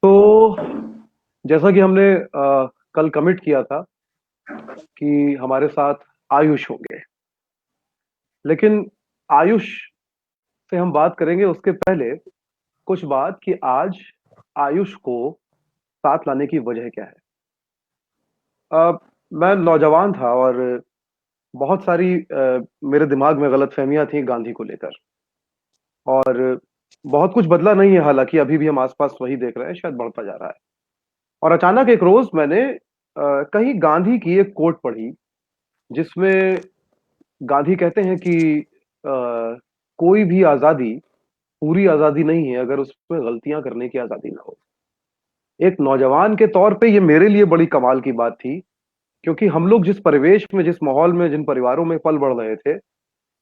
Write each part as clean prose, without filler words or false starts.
तो जैसा कि हमने कल कमिट किया था कि हमारे साथ आयुष होंगे, लेकिन आयुष से हम बात करेंगे उसके पहले कुछ बात कि आज आयुष को साथ लाने की वजह क्या है। मैं नौजवान था और बहुत सारी मेरे दिमाग में गलतफहमियां थी गांधी को लेकर, और बहुत कुछ बदला नहीं है, हालांकि अभी भी हम आसपास वही देख रहे हैं, शायद बढ़ता जा रहा है। और अचानक एक रोज मैंने कहीं गांधी की एक कोट पढ़ी, जिसमें गांधी कहते हैं कि कोई भी आजादी पूरी आजादी नहीं है अगर उसमें गलतियां करने की आजादी ना हो। एक नौजवान के तौर पे ये मेरे लिए बड़ी कमाल की बात थी, क्योंकि हम लोग जिस परिवेश में, जिस माहौल में, जिन परिवारों में पल बढ़ रहे थे,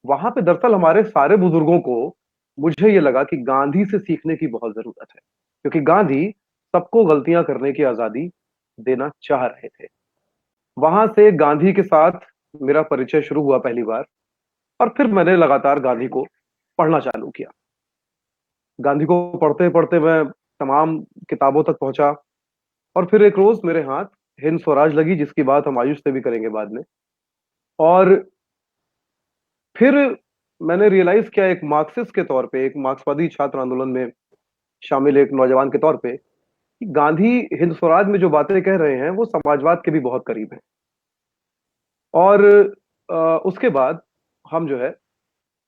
वहां पे दरअसल हमारे सारे बुजुर्गों को, मुझे ये लगा कि गांधी से सीखने की बहुत जरूरत है, क्योंकि गांधी सबको गलतियां करने की आजादी देना चाह रहे थे। वहां से गांधी के साथ मेरा परिचय शुरू हुआ पहली बार, और फिर मैंने लगातार गांधी को पढ़ना चालू किया। गांधी को पढ़ते पढ़ते मैं तमाम किताबों तक पहुंचा, और फिर एक रोज मेरे हाथ हिंद स्वराज लगी, जिसकी बात हम आयुष से भी करेंगे बाद में। और फिर मैंने रियलाइज किया, एक मार्क्सिस्ट के तौर पे, एक मार्क्सवादी छात्र आंदोलन में शामिल एक नौजवान के तौर पे, कि गांधी हिंद स्वराज में जो बातें कह रहे हैं वो समाजवाद के भी बहुत करीब है। और उसके बाद हम जो है,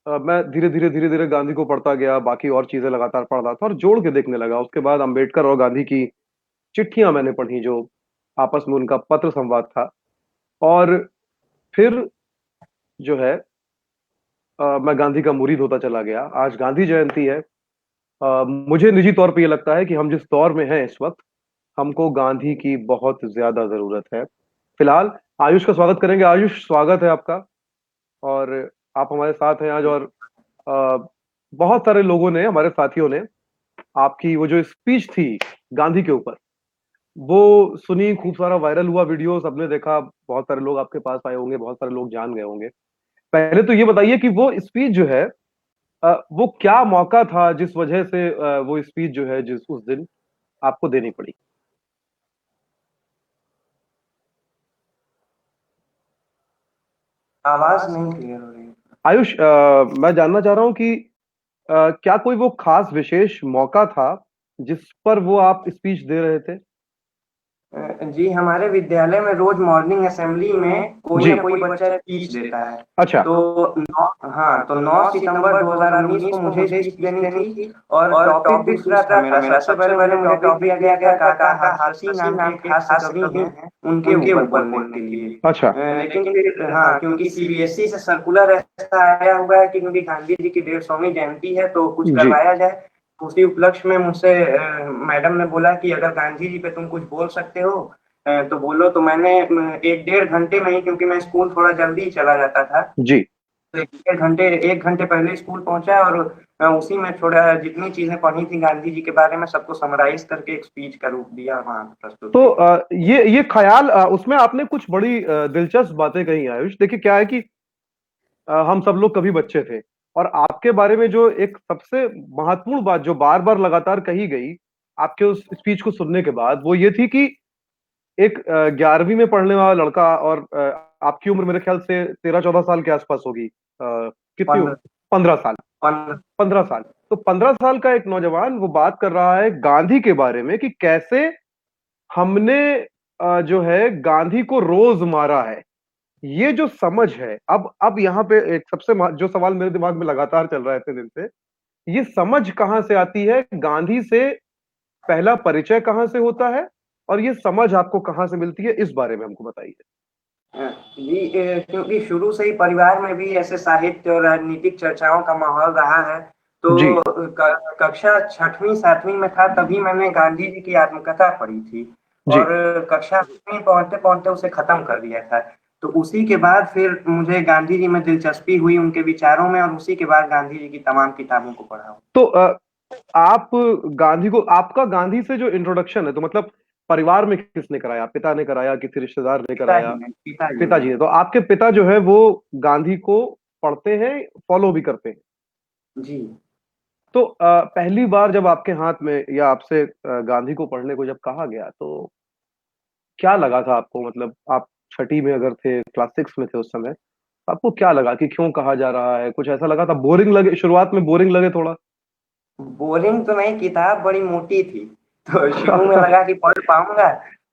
मैं धीरे धीरे गांधी को पढ़ता गया, बाकी और चीजें लगातार पढ़ रहा था और जोड़ के देखने लगा। उसके बाद अंबेडकर और गांधी की चिट्ठियां मैंने पढ़ी, जो आपस में उनका पत्र संवाद था। और फिर जो है, मैं गांधी का मुरीद होता चला गया। आज गांधी जयंती है। मुझे निजी तौर पे ये लगता है कि हम जिस दौर में हैं इस वक्त, हमको गांधी की बहुत ज्यादा जरूरत है। फिलहाल आयुष का स्वागत करेंगे। आयुष, स्वागत है आपका। और आप हमारे साथ हैं आज। और अ, बहुत सारे लोगों ने, हमारे साथियों ने, आपकी वो जो स्पीच थी गांधी के ऊपर, वो सुनी, खूब सारा वायरल हुआ, वीडियो सबने देखा, बहुत सारे लोग आपके पास आए होंगे, बहुत सारे लोग जान गए होंगे। पहले तो ये बताइए कि वो स्पीच जो है, वो क्या मौका था जिस वजह से वो स्पीच जो है, जिस उस दिन आपको देनी पड़ी। आवाज नहीं क्लियर हो रही है। आयुष, मैं जानना चाह रहा हूँ कि क्या कोई वो खास विशेष मौका था जिस पर वो आप स्पीच दे रहे थे। जी, हमारे विद्यालय में रोज मॉर्निंग असेंबली में कोई जी। ना कोई बच्चा स्पीच देता है। अच्छा। तो तो 9 सितंबर 2019 को मुझे स्पीच देनी थी और टॉपिक दूसरा था मेरा। सबसे पहले मुझे टॉपिक दिया गया था काका हारसी नाम के एक हास्य कवि हैं, उनके ऊपर बोलने के लिए। अच्छा। लेकिन फिर क्योंकि सीबीएसई से सर्कुलर ऐसा आया हुआ है कि क्योंकि गांधी जी की 150वीं जयंती है तो कुछ जी। करवाया जाए। उसी उपलक्ष्य में मुझसे मैडम ने बोला कि अगर गांधी जी पे तुम कुछ बोल सकते हो तो बोलो। तो मैंने 1 डेढ़ घंटे में ही, क्योंकि मैं स्कूल थोड़ा जल्दी ही चला जाता था, जी। तो 1 घंटे पहले स्कूल पहुंचा और उसी में थोड़ा जितनी चीजें पढ़ी थी गांधी जी के बारे में सबको समराइज करके एक स्पीच का रूप दिया, वहां प्रस्तुत तो किया। ये ख्याल, उसमें आपने कुछ बड़ी दिलचस्प बातें कही आयुष। देखिए क्या है कि हम सब लोग कभी बच्चे थे, और आपके बारे में जो एक सबसे महत्वपूर्ण बात जो बार बार लगातार कही गई आपके उस स्पीच को सुनने के बाद, वो ये थी कि एक 11वीं में पढ़ने वाला लड़का, और आपकी उम्र मेरे ख्याल से 13-14 साल के आसपास होगी। कितनी उम्र? 15 15 साल। 15 15 साल। तो 15 साल का एक नौजवान वो बात कर रहा है गांधी के बारे में, कि कैसे हमने जो है गांधी को रोज मारा है। ये जो समझ है, अब यहाँ पे एक सबसे जो सवाल मेरे दिमाग में लगातार चल रहा है इतने दिन से, ये समझ कहां से आती है? गांधी से पहला परिचय कहां से होता है, और ये समझ आपको कहां से मिलती है, इस बारे में हमको बताइए। जी, क्योंकि शुरू से ही परिवार में भी ऐसे साहित्य और राजनीतिक चर्चाओं का माहौल रहा है। जी। तो कक्षा छठवीं सातवीं में था तभी मैंने गांधी जी की आत्मकथा पढ़ी थी जी। और कक्षा 8वीं पढ़ते पढ़ते उसे खत्म कर दिया था। तो उसी के बाद फिर मुझे गांधी जी में दिलचस्पी हुई, उनके विचारों में, और उसी के बाद गांधी जी की तमाम किताबों को पढ़ा। तो आप गांधी को, आपका गांधी से जो इंट्रोडक्शन है, तो मतलब परिवार में किसने कराया? पिता ने कराया, किसी रिश्तेदार ने कराया? पिताजी पिताजी ने। ने। तो आपके पिता जो है वो गांधी को पढ़ते हैं, फॉलो भी करते हैं? जी। तो पहली बार जब आपके हाथ में या आपसे गांधी को पढ़ने को जब कहा गया तो क्या लगा था आपको? मतलब आप छठी में अगर थे, क्लास 6 में थे उस समय, तो आपको क्या लगा कि क्यों कहा जा रहा है? कुछ ऐसा लगा था, बोरिंग लगे शुरुआत में, बोरिंग लगे थोड़ा? बोरिंग तो नहीं, किताब बड़ी मोटी थी तो शुरू में लगा कि पढ़ पाऊंगा,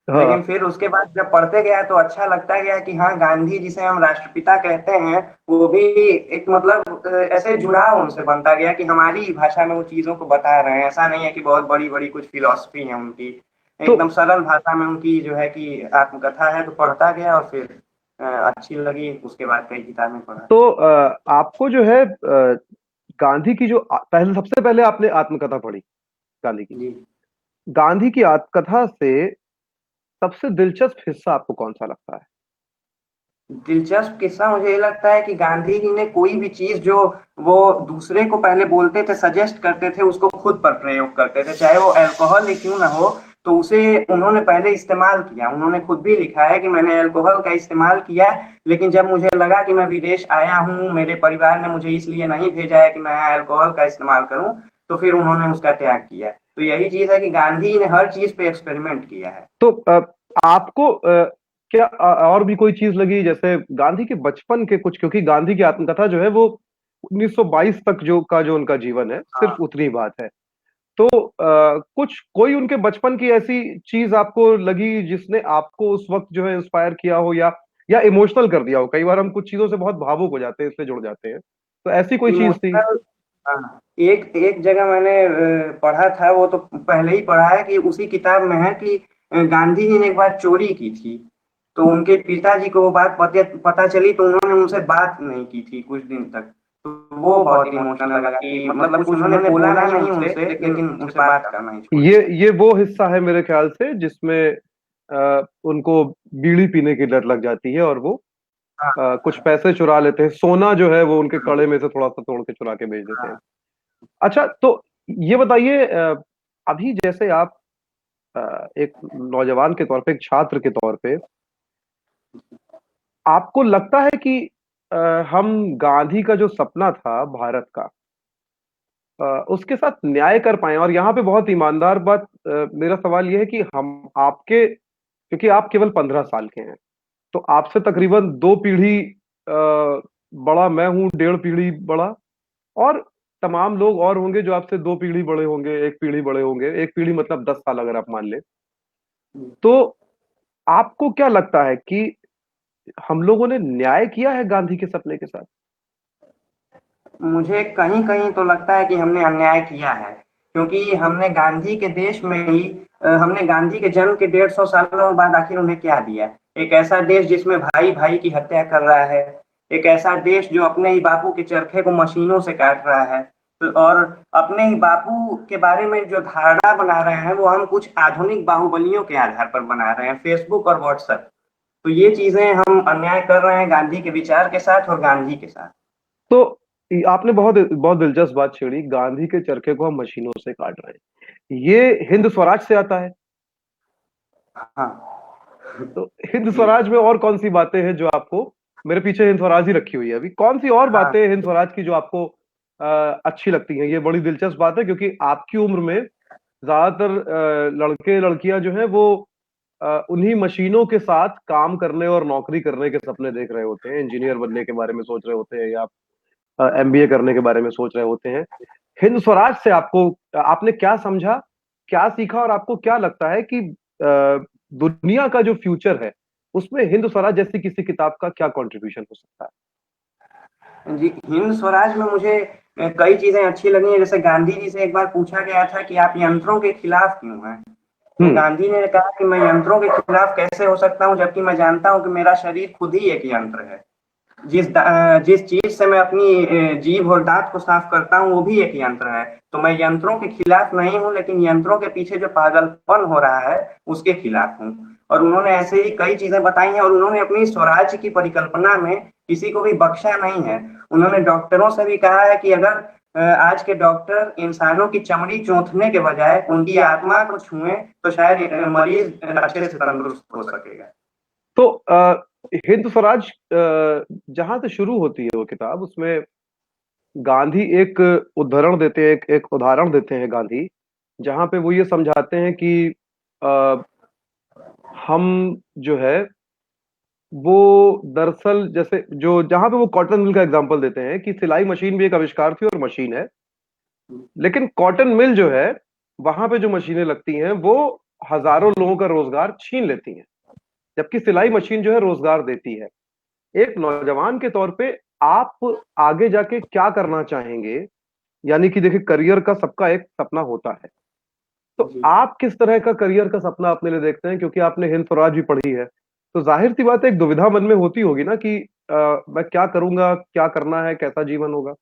लेकिन हाँ। फिर उसके बाद जब पढ़ते गया तो अच्छा लगता गया कि हाँ, गांधी जिसे हम राष्ट्रपिता कहते हैं वो भी एक मतलब ऐसे जुड़ाव उनसे बनता गया कि हमारी भाषा में वो चीजों को बता रहे हैं। ऐसा नहीं है कि बहुत बड़ी बड़ी कुछ फिलॉसफी है उनकी, तो एकदम सरल भाषा में उनकी जो है कि आत्मकथा है। तो पढ़ता गया और फिर अच्छी लगी, उसके बाद कई किताबें पढ़ा। तो आपको जो है गांधी की जो पहले, सबसे पहले आपने आत्मकथा पढ़ी गांधी की। जी। गांधी की आत्मकथा से सबसे दिलचस्प हिस्सा आपको कौन सा लगता है? दिलचस्प किस्सा मुझे ये लगता है कि गांधी जी ने कोई भी चीज जो वो दूसरे को पहले बोलते थे, सजेस्ट करते थे, उसको खुद पर प्रयोग करते थे, चाहे वो अल्कोहल ही क्यों ना हो। तो उसे उन्होंने पहले इस्तेमाल किया। उन्होंने खुद भी लिखा है कि मैंने अल्कोहल का इस्तेमाल किया, लेकिन जब मुझे लगा कि मैं विदेश आया हूँ, मेरे परिवार ने मुझे इसलिए नहीं भेजा है कि मैं अल्कोहल का इस्तेमाल करूँ, तो फिर उन्होंने उसका त्याग किया। तो यही चीज है कि गांधी ने हर चीज पे एक्सपेरिमेंट किया है। तो आपको क्या और भी कोई चीज लगी, जैसे गांधी के बचपन के कुछ, क्योंकि गांधी की आत्मकथा जो है वो 1922 तक जो उनका जीवन है, सिर्फ हाँ। उतनी बात है। तो कुछ कोई उनके बचपन की ऐसी चीज आपको लगी जिसने आपको उस वक्त जो है इंस्पायर किया हो, या इमोशनल कर दिया हो? कई बार हम कुछ चीजों से बहुत भावुक हो जाते हैं, इसलिए जुड़ जाते हैं। तो ऐसी कोई चीज थी? इमोशनल। हाँ, एक एक जगह मैंने पढ़ा था, वो तो पहले ही पढ़ा है कि उसी किताब में है कि गांधी जी ने एक बार चोरी की थी। तो उनके पिताजी को वो बात पता चली, तो उन्होंने उनसे बात नहीं की थी कुछ दिन तक। तो वो बहुत इमोशनल लगा कि मतलब कुछ उन्होंने बोला नहीं उनसे, लेकिन उनसे बात करना ही छोड़ दिया। ये वो हिस्सा है मेरे ख्याल से जिसमें उनको बीड़ी पीने की लत लग जाती है और वो हाँ। कुछ पैसे चुरा लेते हैं। सोना जो है वो उनके कड़े में से थोड़ा सा तोड़ के चुरा के बेच देते हैं। हाँ। अच्छा, तो ये बताइए, अभी जैसे आप एक नौजवान के तौर पे, एक छात्र के तौर पे, आपको लगता है कि अ, हम गांधी का जो सपना था भारत का, उसके साथ न्याय कर पाए? और यहाँ पे बहुत ईमानदार बात, मेरा सवाल ये है कि हम आपके, क्योंकि आप केवल 15 साल के हैं, तो आपसे तकरीबन 2 पीढ़ी बड़ा मैं हूं, 1.5 पीढ़ी बड़ा, और तमाम लोग और होंगे जो आपसे 2 पीढ़ी बड़े होंगे, 1 पीढ़ी बड़े होंगे। 1 पीढ़ी मतलब 10 साल अगर आप मान लें। तो आपको क्या लगता है कि हम लोगों ने न्याय किया है गांधी के सपने के साथ? मुझे कहीं कहीं तो लगता है कि हमने अन्याय किया है, क्योंकि हमने गांधी के देश में ही हमने गांधी के जन्म के 150 सालों बाद आखिर उन्हें क्या दिया? एक ऐसा देश जिसमें भाई भाई की हत्या कर रहा है, एक ऐसा देश जो अपने ही बापू के चरखे को मशीनों से काट रहा है, और अपने ही बापू के बारे में जो धारणा बना रहे हैं वो हम कुछ आधुनिक बाहुबलियों के आधार पर बना रहे हैं, फेसबुक और व्हाट्सएप। तो ये चीजें हम अन्याय कर रहे हैं गांधी के विचार के साथ और गांधी के साथ। तो आपने बहुत बहुत दिलचस्प बात छेड़ी, गांधी के चरखे को हम मशीनों से काट रहे हैं। ये हिंद स्वराज से आता है। हाँ। तो हिंद जी। स्वराज में और कौन सी बातें हैं जो आपको, मेरे पीछे हिंद स्वराज ही रखी हुई है अभी, कौन सी और हाँ। बातें हैं हिंद स्वराज की जो आपको अच्छी लगती हैं? ये बड़ी दिलचस्प बात है, क्योंकि आपकी उम्र में ज्यादातर लड़के लड़कियां जो हैं वो उन्हीं मशीनों के साथ काम करने और नौकरी करने के सपने देख रहे होते हैं, इंजीनियर बनने के बारे में सोच रहे होते हैं, या एमबीए करने के बारे में सोच रहे होते हैं। हिंद स्वराज से आपको, आपने क्या समझा, क्या सीखा, और आपको क्या लगता है कि दुनिया का जो फ्यूचर है उसमें हिंद स्वराज जैसी किसी किताब का क्या कंट्रीब्यूशन हो सकता जी, हिंद स्वराज में मुझे कई चीजें अच्छी लगी हैं। जैसे गांधी जी से एक बार पूछा गया था कि आप यंत्रों के खिलाफ क्यों हैं? है? तो गांधी ने कहा कि मैं यंत्रों के खिलाफ कैसे हो सकता हूँ, जबकि मैं जानता हूँ कि मेरा शरीर खुद ही एक यंत्र है। जिस चीज से मैं अपनी जीभ और दांत को साफ करता हूँ वो भी एक यंत्र है। तो मैं यंत्रों के खिलाफ नहीं हूँ, लेकिन यंत्रों के पीछे जो पागलपन हो रहा है उसके खिलाफ हूँ। और उन्होंने ऐसे ही कई चीजें बताई हैं, और उन्होंने अपनी स्वराज्य की परिकल्पना में किसी को भी बख्शा नहीं है। उन्होंने डॉक्टरों से भी कहा है कि अगर आज के डॉक्टर इंसानों की चमड़ी चौंथने के बजाय उनकी आत्मा को छुएं तो शायद मरीज अच्छे से तंदुरुस्त हो सकेगा। तो हिंद स्वराज जहां से शुरू होती है वो किताब, उसमें गांधी एक एक उदाहरण देते हैं गांधी, जहां पे वो ये समझाते हैं कि आ, हम जो है वो दरअसल जैसे जो जहां पे वो कॉटन मिल का एग्जांपल देते हैं कि सिलाई मशीन भी एक आविष्कार थी और मशीन है, लेकिन कॉटन मिल जो है वहां पे जो मशीनें लगती हैं वो हजारों लोगों का रोजगार छीन लेती हैं, जबकि सिलाई मशीन जो है रोजगार देती है। एक नौजवान के तौर पे आप आगे जाके क्या करना चाहेंगे? यानी कि देखिए, करियर का सबका एक सपना होता है, तो जी। आप किस तरह का करियर का सपना अपने लिए देखते हैं? क्योंकि आपने हिंद स्वराज भी पढ़ी है, तो जाहिर सी बात है एक दुविधा मन में होती होगी ना कि मैं क्या करूंगा, क्या करना है, कैसा जीवन होगा।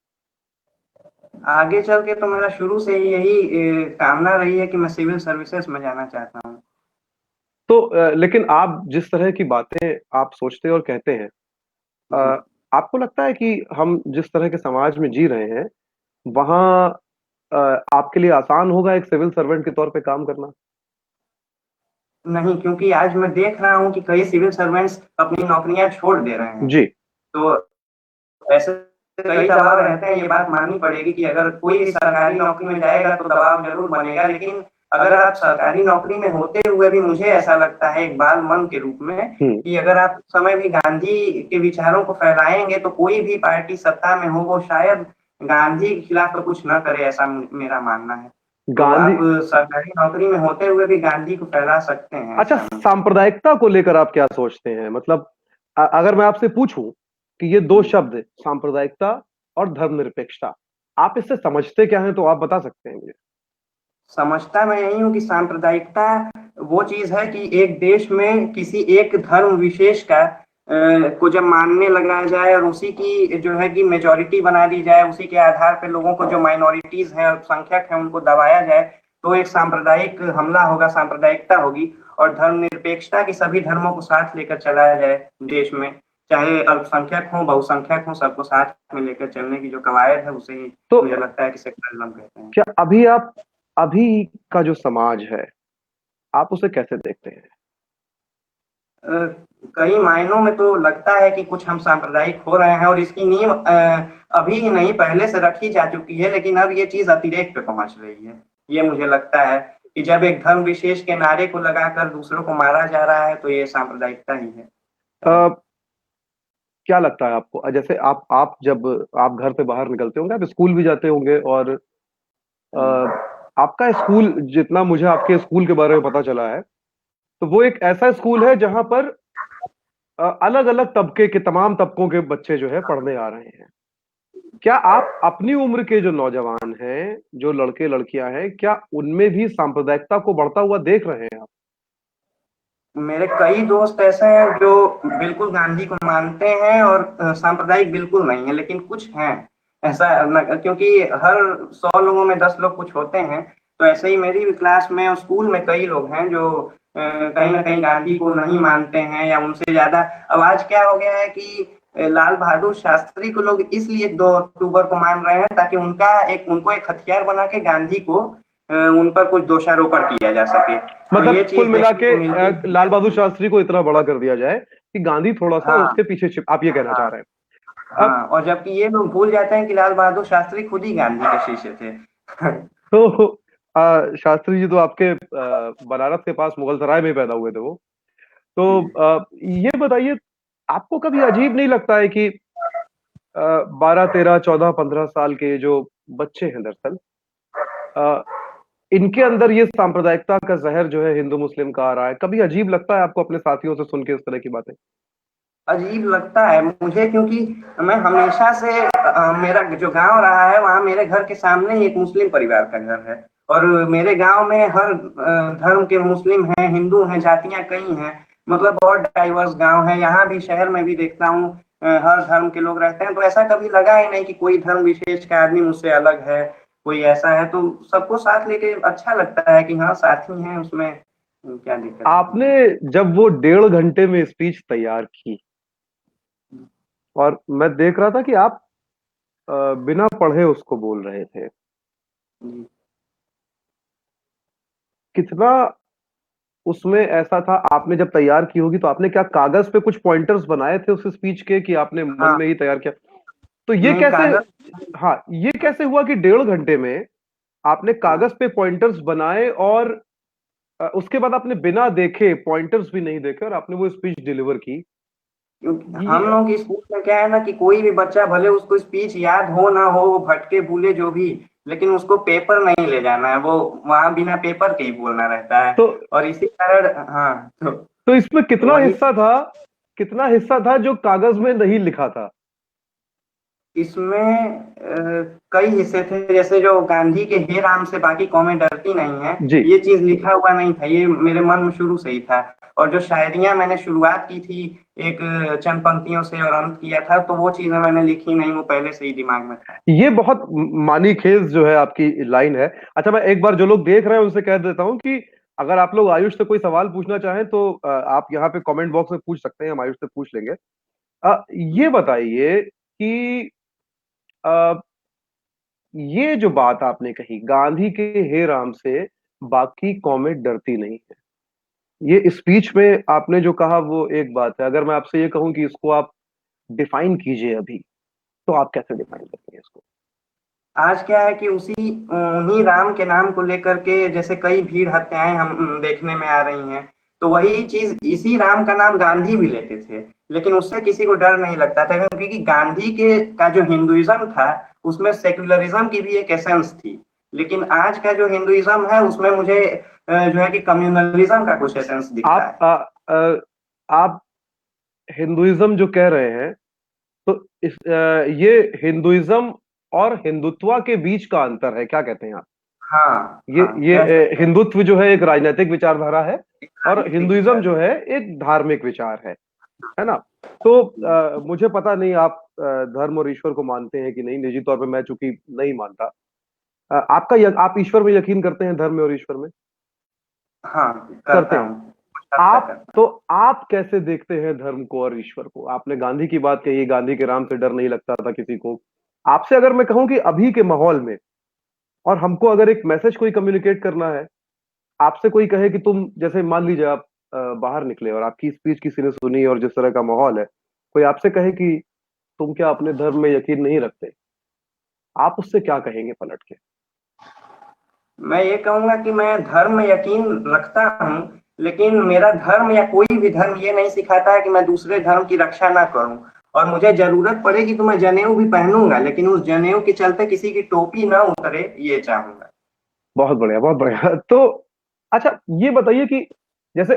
आगे चल के तो मेरा शुरू से ही यही कामना रही है कि मैं सिविल सर्विसेज में जाना चाहता हूँ। तो लेकिन आप जिस तरह की बातें आप सोचते और कहते हैं, जी। अ, आपको लगता है कि हम जिस तरह के समाज में जी रहे हैं वहां आपके लिए आसान होगा एक सिविल सर्वेंट के तौर पे काम करना? नहीं, क्योंकि आज मैं देख रहा हूँ कि कई सिविल सर्वेंट्स अपनी नौकरियां छोड़ दे रहे हैं। जी। तो ऐसे कई दबाव रहते हैं, ये बात माननी पड़ेगी कि अगर कोई भी सरकारी नौकरी में जाएगा तो दबाव जरूर बनेगा, लेकिन अगर आप सरकारी नौकरी में होते हुए भी, मुझे ऐसा लगता है एक बाल मन के रूप में, हम्म। कि अगर आप उस समय भी गांधी के विचारों को फैलाएंगे तो कोई भी पार्टी सत्ता में हो वो शायद गांधी के खिलाफ तो कुछ न करे, ऐसा मेरा मानना है। तो गांधी। आप सरकारी नौकरी में होते हुए भी गांधी को फैला सकते हैं, अच्छा, ऐसा नहीं है। सांप्रदायिकता को लेकर आप क्या सोचते हैं? मतलब अगर मैं आपसे पूछूं कि ये दो शब्द सांप्रदायिकता और धर्मनिरपेक्षता, आप इससे समझते क्या हैं, तो आप बता सकते हैं मुझे। समझता मैं यही हूँ कि सांप्रदायिकता वो चीज है कि एक देश में किसी एक धर्म विशेष का को जब मानने लगाया जाए और उसी की जो है कि मेजोरिटी बना दी जाए, उसी के आधार पर लोगों को जो माइनॉरिटीज हैं, अल्पसंख्यक हैं, उनको दबाया जाए, तो एक सांप्रदायिक हमला होगा, सांप्रदायिकता होगी। और धर्मनिरपेक्षता की सभी धर्मों को साथ लेकर चलाया जाए देश में, चाहे अल्पसंख्यक हो बहुसंख्यक हो, सबको साथ में लेकर चलने की जो कवायद है उसे ही तो मुझे लगता है कि सेक्युलरिज्म कहते हैं। क्या अभी का जो समाज है, आप उसे कैसे देखते हैं? अ, कई मायनों में तो लगता है कि कुछ हम सांप्रदायिक हो रहे हैं, और इसकी नींव अभी ही नहीं पहले से रखी जा चुकी है, लेकिन अब ये चीज अतिरेक पे पहुंच रही है। ये मुझे लगता है कि जब एक धर्म विशेष के नारे को लगाकर दूसरों को मारा जा रहा है तो ये सांप्रदायिकता ही है शायद। अ, क्या लगता है आपको? जैसे आप जब आप घर से बाहर निकलते होंगे, आप स्कूल भी जाते होंगे, और अ, आपका स्कूल, जितना मुझे आपके स्कूल के बारे में पता चला है, तो वो एक ऐसा स्कूल है जहां पर अलग अलग तबके के, तमाम तबकों के बच्चे जो है पढ़ने आ रहे हैं। क्या आप अपनी उम्र के जो नौजवान हैं, जो लड़के लड़कियां हैं, क्या उनमें भी सांप्रदायिकता को बढ़ता हुआ देख रहे हैं आप? मेरे कई दोस्त ऐसे हैं जो बिल्कुल गांधी को मानते हैं और सांप्रदायिक बिल्कुल नहीं है, लेकिन कुछ हैं ऐसा क्योंकि हर 100 लोगों में 10 लोग कुछ होते हैं। तो ऐसे ही मेरी भी क्लास में और स्कूल में कई लोग हैं जो कहीं ना कहीं गांधी को नहीं मानते हैं, या उनसे ज्यादा। अब आज क्या हो गया है कि लाल बहादुर शास्त्री को लोग इसलिए 2 अक्टूबर को मान रहे हैं ताकि उनको एक हथियार बना के गांधी को उन पर कुछ दोषारोपण किया जा सके। तो ये मतलब कुल चीज मिला देखने के को मिलती लाल है। बहादुर शास्त्री को इतना बड़ा कर दिया जाए कि गांधी थोड़ा सा हाँ, उसके पीछे छिप, आप ये कहना चाह हाँ, रहे हैं अब? हाँ, और जबकि ये लोग भूल जाते हैं कि लाल बहादुर शास्त्री खुद ही गांधी के शिष्य थे। तो शास्त्री जी तो आपके बनारस के पास मुगल सराय में ही पैदा हुए थे वो। तो ये बताइए, आपको कभी अजीब नहीं लगता है कि 12 13 14 15 साल के जो बच्चे हैं, दरअसल अ, इनके अंदर ये सांप्रदायिकता का जहर जो है हिंदू मुस्लिम का आ रहा है? कभी अजीब लगता है आपको अपने साथियों से सुन के इस तरह की बातें? अजीब लगता है मुझे, क्योंकि मैं हमेशा से मेरा जो गांव रहा है वहाँ मेरे घर के सामने ही एक मुस्लिम परिवार का घर है। और मेरे गांव में हर धर्म के मुस्लिम हैं, हिंदू हैं, जातियां कई हैं। मतलब बहुत डाइवर्स गांव है। यहाँ भी शहर में भी देखता हूँ हर धर्म के लोग रहते हैं, तो ऐसा कभी लगा ही नहीं कि कोई धर्म विशेष का आदमी मुझसे अलग है, कोई ऐसा है। तो सबको साथ लेके अच्छा लगता है कि हाँ साथी हैं, उसमें क्या दिक्कत आपने है। जब वो 1.5 घंटे में स्पीच तैयार की, और मैं देख रहा था कि आप बिना पढ़े उसको बोल रहे थे, जी। कितना उसमें ऐसा था? आपने जब तैयार की होगी तो आपने क्या कागज पे कुछ पॉइंटर्स बनाए थे उस स्पीच के, कि आपने मन हाँ, में ही तैयार किया? तो ये नहीं, कैसे, कागज। हाँ ये कैसे हुआ कि 1.5 घंटे में आपने कागज पे पॉइंटर्स बनाए और उसके बाद आपने बिना देखे, पॉइंटर्स भी नहीं देखे, और आपने वो स्पीच डिलीवर की? क्योंकि हम ये लोग की स्कूल में क्या है ना कि कोई भी बच्चा भले उसको स्पीच याद हो ना हो, वो भटके भूले जो भी, लेकिन उसको पेपर नहीं ले जाना है, वो वहां बिना पेपर के ही बोलना रहता है। तो और इसी कारण, हाँ, तो इसमें तो कितना वही हिस्सा था, कितना हिस्सा था जो कागज में नहीं लिखा था? इसमें कई हिस्से थे, जैसे जो गांधी के हे राम से बाकी कौमें डरती नहीं है, जी। ये चीज लिखा हुआ नहीं था, ये मेरे मन में शुरू से ही था। और जो शायरियां मैंने शुरुआत की थी एक चंद पंक्तियों से और अंत किया था, तो वो चीजें मैंने लिखी नहीं, वो पहले से ही दिमाग में था। ये बहुत मानीखेज जो है आपकी लाइन है। अच्छा, मैं एक बार जो लोग देख रहे हैं उनसे कह देता हूं कि अगर आप लोग आयुष से कोई सवाल पूछना चाहें तो आप यहाँ पे कमेंट बॉक्स में पूछ सकते हैं, हम आयुष से पूछ लेंगे। ये बताइए कि अ, ये जो बात आपने कही, गांधी के हे राम से बाकी कौमें डरती नहीं है, ये स्पीच में आपने जो कहा वो एक बात है। अगर मैं आपसे ये कहूं कि इसको आप डिफाइन कीजिए अभी, तो आप कैसे डिफाइन करेंगे इसको? आज क्या है कि उन्हीं राम के नाम को लेकर के जैसे कई भीड़ हत्याएं हम देखने में आ रही हैं, तो वही चीज, इसी राम का नाम गांधी भी लेते थे, लेकिन उससे किसी को डर नहीं लगता था, क्योंकि गांधी के का जो हिंदुइज्म था उसमें सेक्युलरिज्म की भी एक एसेंस थी। लेकिन आज का जो हिंदुइज्म है उसमें मुझे जो है कि कम्युनलिज्म का कुछ एसेंस दिखता आप है। आप हिंदुइज्म जो कह रहे हैं, तो ये हिंदुइज्म और हिंदुत्व के बीच का अंतर है, क्या कहते हैं आप? हाँ, ये हाँ, ये कह सकते हैं। हिंदुत्व जो है एक राजनीतिक विचारधारा है, और राजनीतिक हिंदुइज्म विचार। जो है एक धार्मिक विचार है ना? तो मुझे पता नहीं आप धर्म और ईश्वर को मानते हैं कि नहीं, निजी तौर पे मैं चूंकि नहीं मानता। आप ईश्वर में यकीन करते हैं, धर्म में और ईश्वर में? हाँ, करते करता हैं। हूँ, कुछ हद तक आप करता तो आप कैसे देखते हैं धर्म को और ईश्वर को? आपने गांधी की बात कही, गांधी के राम से डर नहीं लगता था किसी को। आपसे अगर मैं कहूं कि अभी के माहौल में, और हमको अगर एक मैसेज कोई कम्युनिकेट करना है, आपसे कोई कहे कि तुम, जैसे मान लीजिए आप बाहर निकले और आपकी स्पीच किसी ने सुनी, और जिस तरह का माहौल है, कोई आपसे कहे कि तुम क्या अपने धर्म में यकीन नहीं रखते, आप उससे क्या कहेंगे पलट के? मैं ये कहूंगा कि मैं धर्म में यकीन रखता हूँ, लेकिन मेरा धर्म या कोई भी धर्म ये नहीं सिखाता है कि मैं दूसरे धर्म की रक्षा ना करूं। और मुझे जरूरत पड़ेगी तो मैं जनेऊ भी पहनूंगा, लेकिन उस जनेऊ के चलते किसी की टोपी ना उतरे, ये चाहूंगा। बहुत बढ़िया, बहुत बढ़िया। तो अच्छा, ये बताइए कि जैसे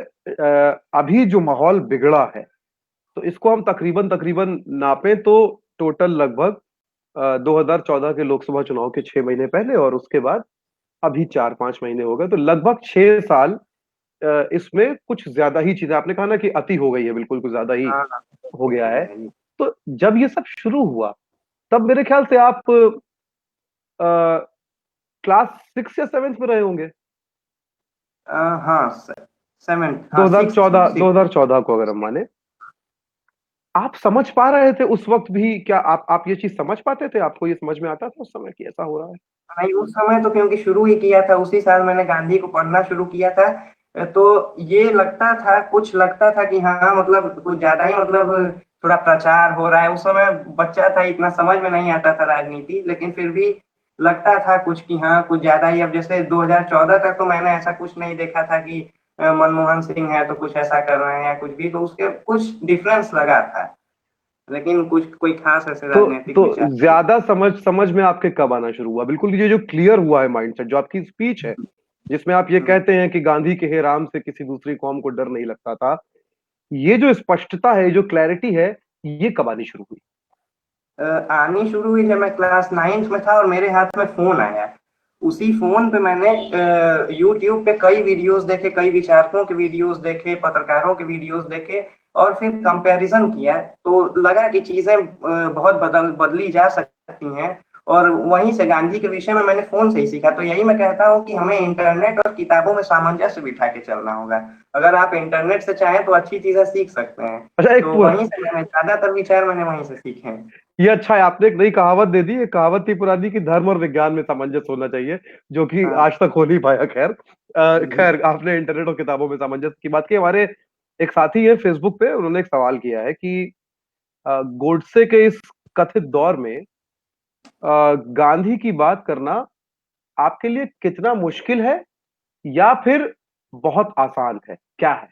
अभी जो माहौल बिगड़ा है, तो इसको हम तकरीबन तकरीबन नापें तो टोटल लगभग 2014 के लोकसभा चुनाव के 6 महीने पहले, और उसके बाद अभी 4-5 महीने हो गए, तो लगभग 6 साल इसमें कुछ ज्यादा ही चीजें, आपने कहा ना कि अति हो गई है, बिल्कुल कुछ ज्यादा ही हाँ, हो हो गया है। गया है। तो जब ये सब शुरू हुआ, तब मेरे ख्याल से आप क्लास 6 या 7 में रहे होंगे। हाँ, 7, हाँ, 6 में, 2014, 6। 2014 को अगर हम माने, आप समझ पा रहे थे उस वक्त भी? क्या आप ये चीज समझ पाते थे? आपको ये समझ में आता था उस समय कि ऐसा हो रहा है? नहीं, उस समय तो क्योंकि शुरू ही किया था, उसी साल मैंने गांधी को पढ़ना शुरू किया था, तो ये लगता था, कुछ लगता था कि हाँ, मतलब कुछ ज्यादा ही, मतलब थोड़ा प्रचार हो रहा है। उस समय बच्चा था, इतना समझ में नहीं आता था राजनीति, लेकिन फिर भी लगता था कुछ कि हाँ, कुछ ज्यादा ही। अब जैसे 2014 तक तो मैंने ऐसा कुछ नहीं देखा था कि मनमोहन सिंह है तो कुछ ऐसा कर रहे हैं या कुछ भी, तो उसके कुछ डिफरेंस लगा था, लेकिन कुछ कोई खास ऐसे तो राजनीतिक तो विचार नहीं। ज्यादा समझ समझ में आपके कब आना शुरू हुआ? बिल्कुल, ये जो क्लियर हुआ है माइंडसेट, जो आपकी स्पीच है जिसमें आप ये हम्म। कहते हैं कि गांधी के हे राम से किसी दूसरी कौम को डर नहीं लगता था, ये जो स्पष्टता है, जो क्लैरिटी है, ये कब आनी शुरू हुई? आनी शुरू हुई जब मैं क्लास 9th में था और मेरे हाथ में फोन आया। उसी फोन पे मैंने यूट्यूब पे कई वीडियोस देखे, कई विचारकों के वीडियोस देखे, पत्रकारों के वीडियोस देखे, और फिर कंपैरिजन किया, तो लगा कि चीजें बहुत बदली जा सकती हैं। और वहीं से गांधी के विषय में मैंने फोन से ही सीखा। तो यही मैं कहता हूँ कि हमें इंटरनेट और किताबों में सामंजस्य बिठा के चलना होगा। अगर आप इंटरनेट से चाहें तो अच्छी चीजें सीख सकते हैं। अच्छा, तो वहीं से मैंने ज्यादातर विचार मैंने वहीं से सीखे हैं। ये अच्छा है, आपने एक नई कहावत दे दी। एक कहावत थी पुरानी कि धर्म और विज्ञान में सामंजस्य होना चाहिए, जो कि हाँ। आज तक हो नहीं पाया। खैर, खैर, आपने इंटरनेट और किताबों में सामंजस्य की बात की। हमारे एक साथी है फेसबुक पे, उन्होंने एक सवाल किया है कि गोडसे के इस कथित दौर में गांधी की बात करना आपके लिए कितना मुश्किल है या फिर बहुत आसान है, क्या है?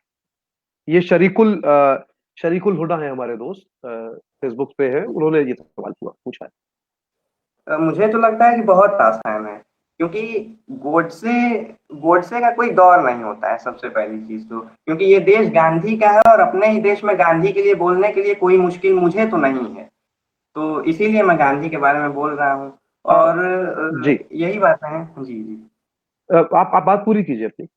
ये शरीकुल हुडा है हमारे दोस्त, फेसबुक पे है, उन्होंने ये सवाल पूछा है। मुझे तो लगता है कि बहुत आसान है, क्योंकि गोडसे गोडसे का कोई दौर नहीं होता है, सबसे पहली चीज तो, क्योंकि ये देश गांधी का है और अपने ही देश में गांधी के लिए बोलने के लिए कोई मुश्किल मुझे तो नहीं है। तो इसीलिए मैं गांधी के बारे में बोल रहा हूँ। और जी, यही बात है। जी जी। आप बात पूरी कीजिए अपनी।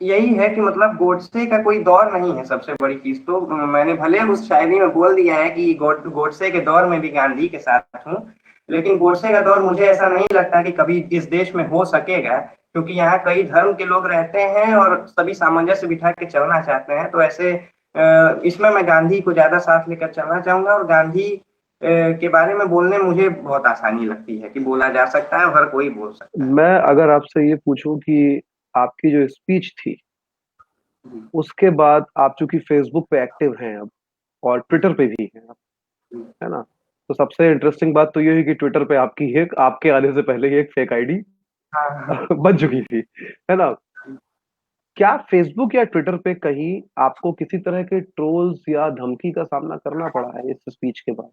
यही है कि मतलब गोडसे का कोई दौर नहीं है, सबसे बड़ी चीज तो। मैंने भले उस शायरी में बोल दिया है कि गोडसे के दौर में भी गांधी के साथ हूँ, लेकिन गोडसे का दौर मुझे ऐसा नहीं लगता कि कभी इस देश में हो सकेगा, क्योंकि यहाँ कई धर्म के लोग रहते हैं और सभी सामंजस्य बिठा के चलना चाहते हैं। तो ऐसे इसमें मैं गांधी को ज्यादा साथ लेकर चलना चाहूंगा, और गांधी के बारे में बोलने में मुझे बहुत आसानी लगती है कि बोला जा सकता है और हर कोई बोल सकता है। मैं अगर आपसे ये पूछूं कि आपकी जो स्पीच थी, जी उसके बाद आप चूंकि फेसबुक पे एक्टिव हैं अब और ट्विटर पे भी हैं आप, जी। है ना? तो सबसे इंटरेस्टिंग बात तो ये है कि ट्विटर पे आपकी एक, आपके आने से पहले ही एक फेक आईडी हाँ हाँ। बन चुकी थी, है ना? क्या फेसबुक या ट्विटर पे कहीं आपको किसी तरह के ट्रोल्स या धमकी का सामना करना पड़ा है इस स्पीच के बाद,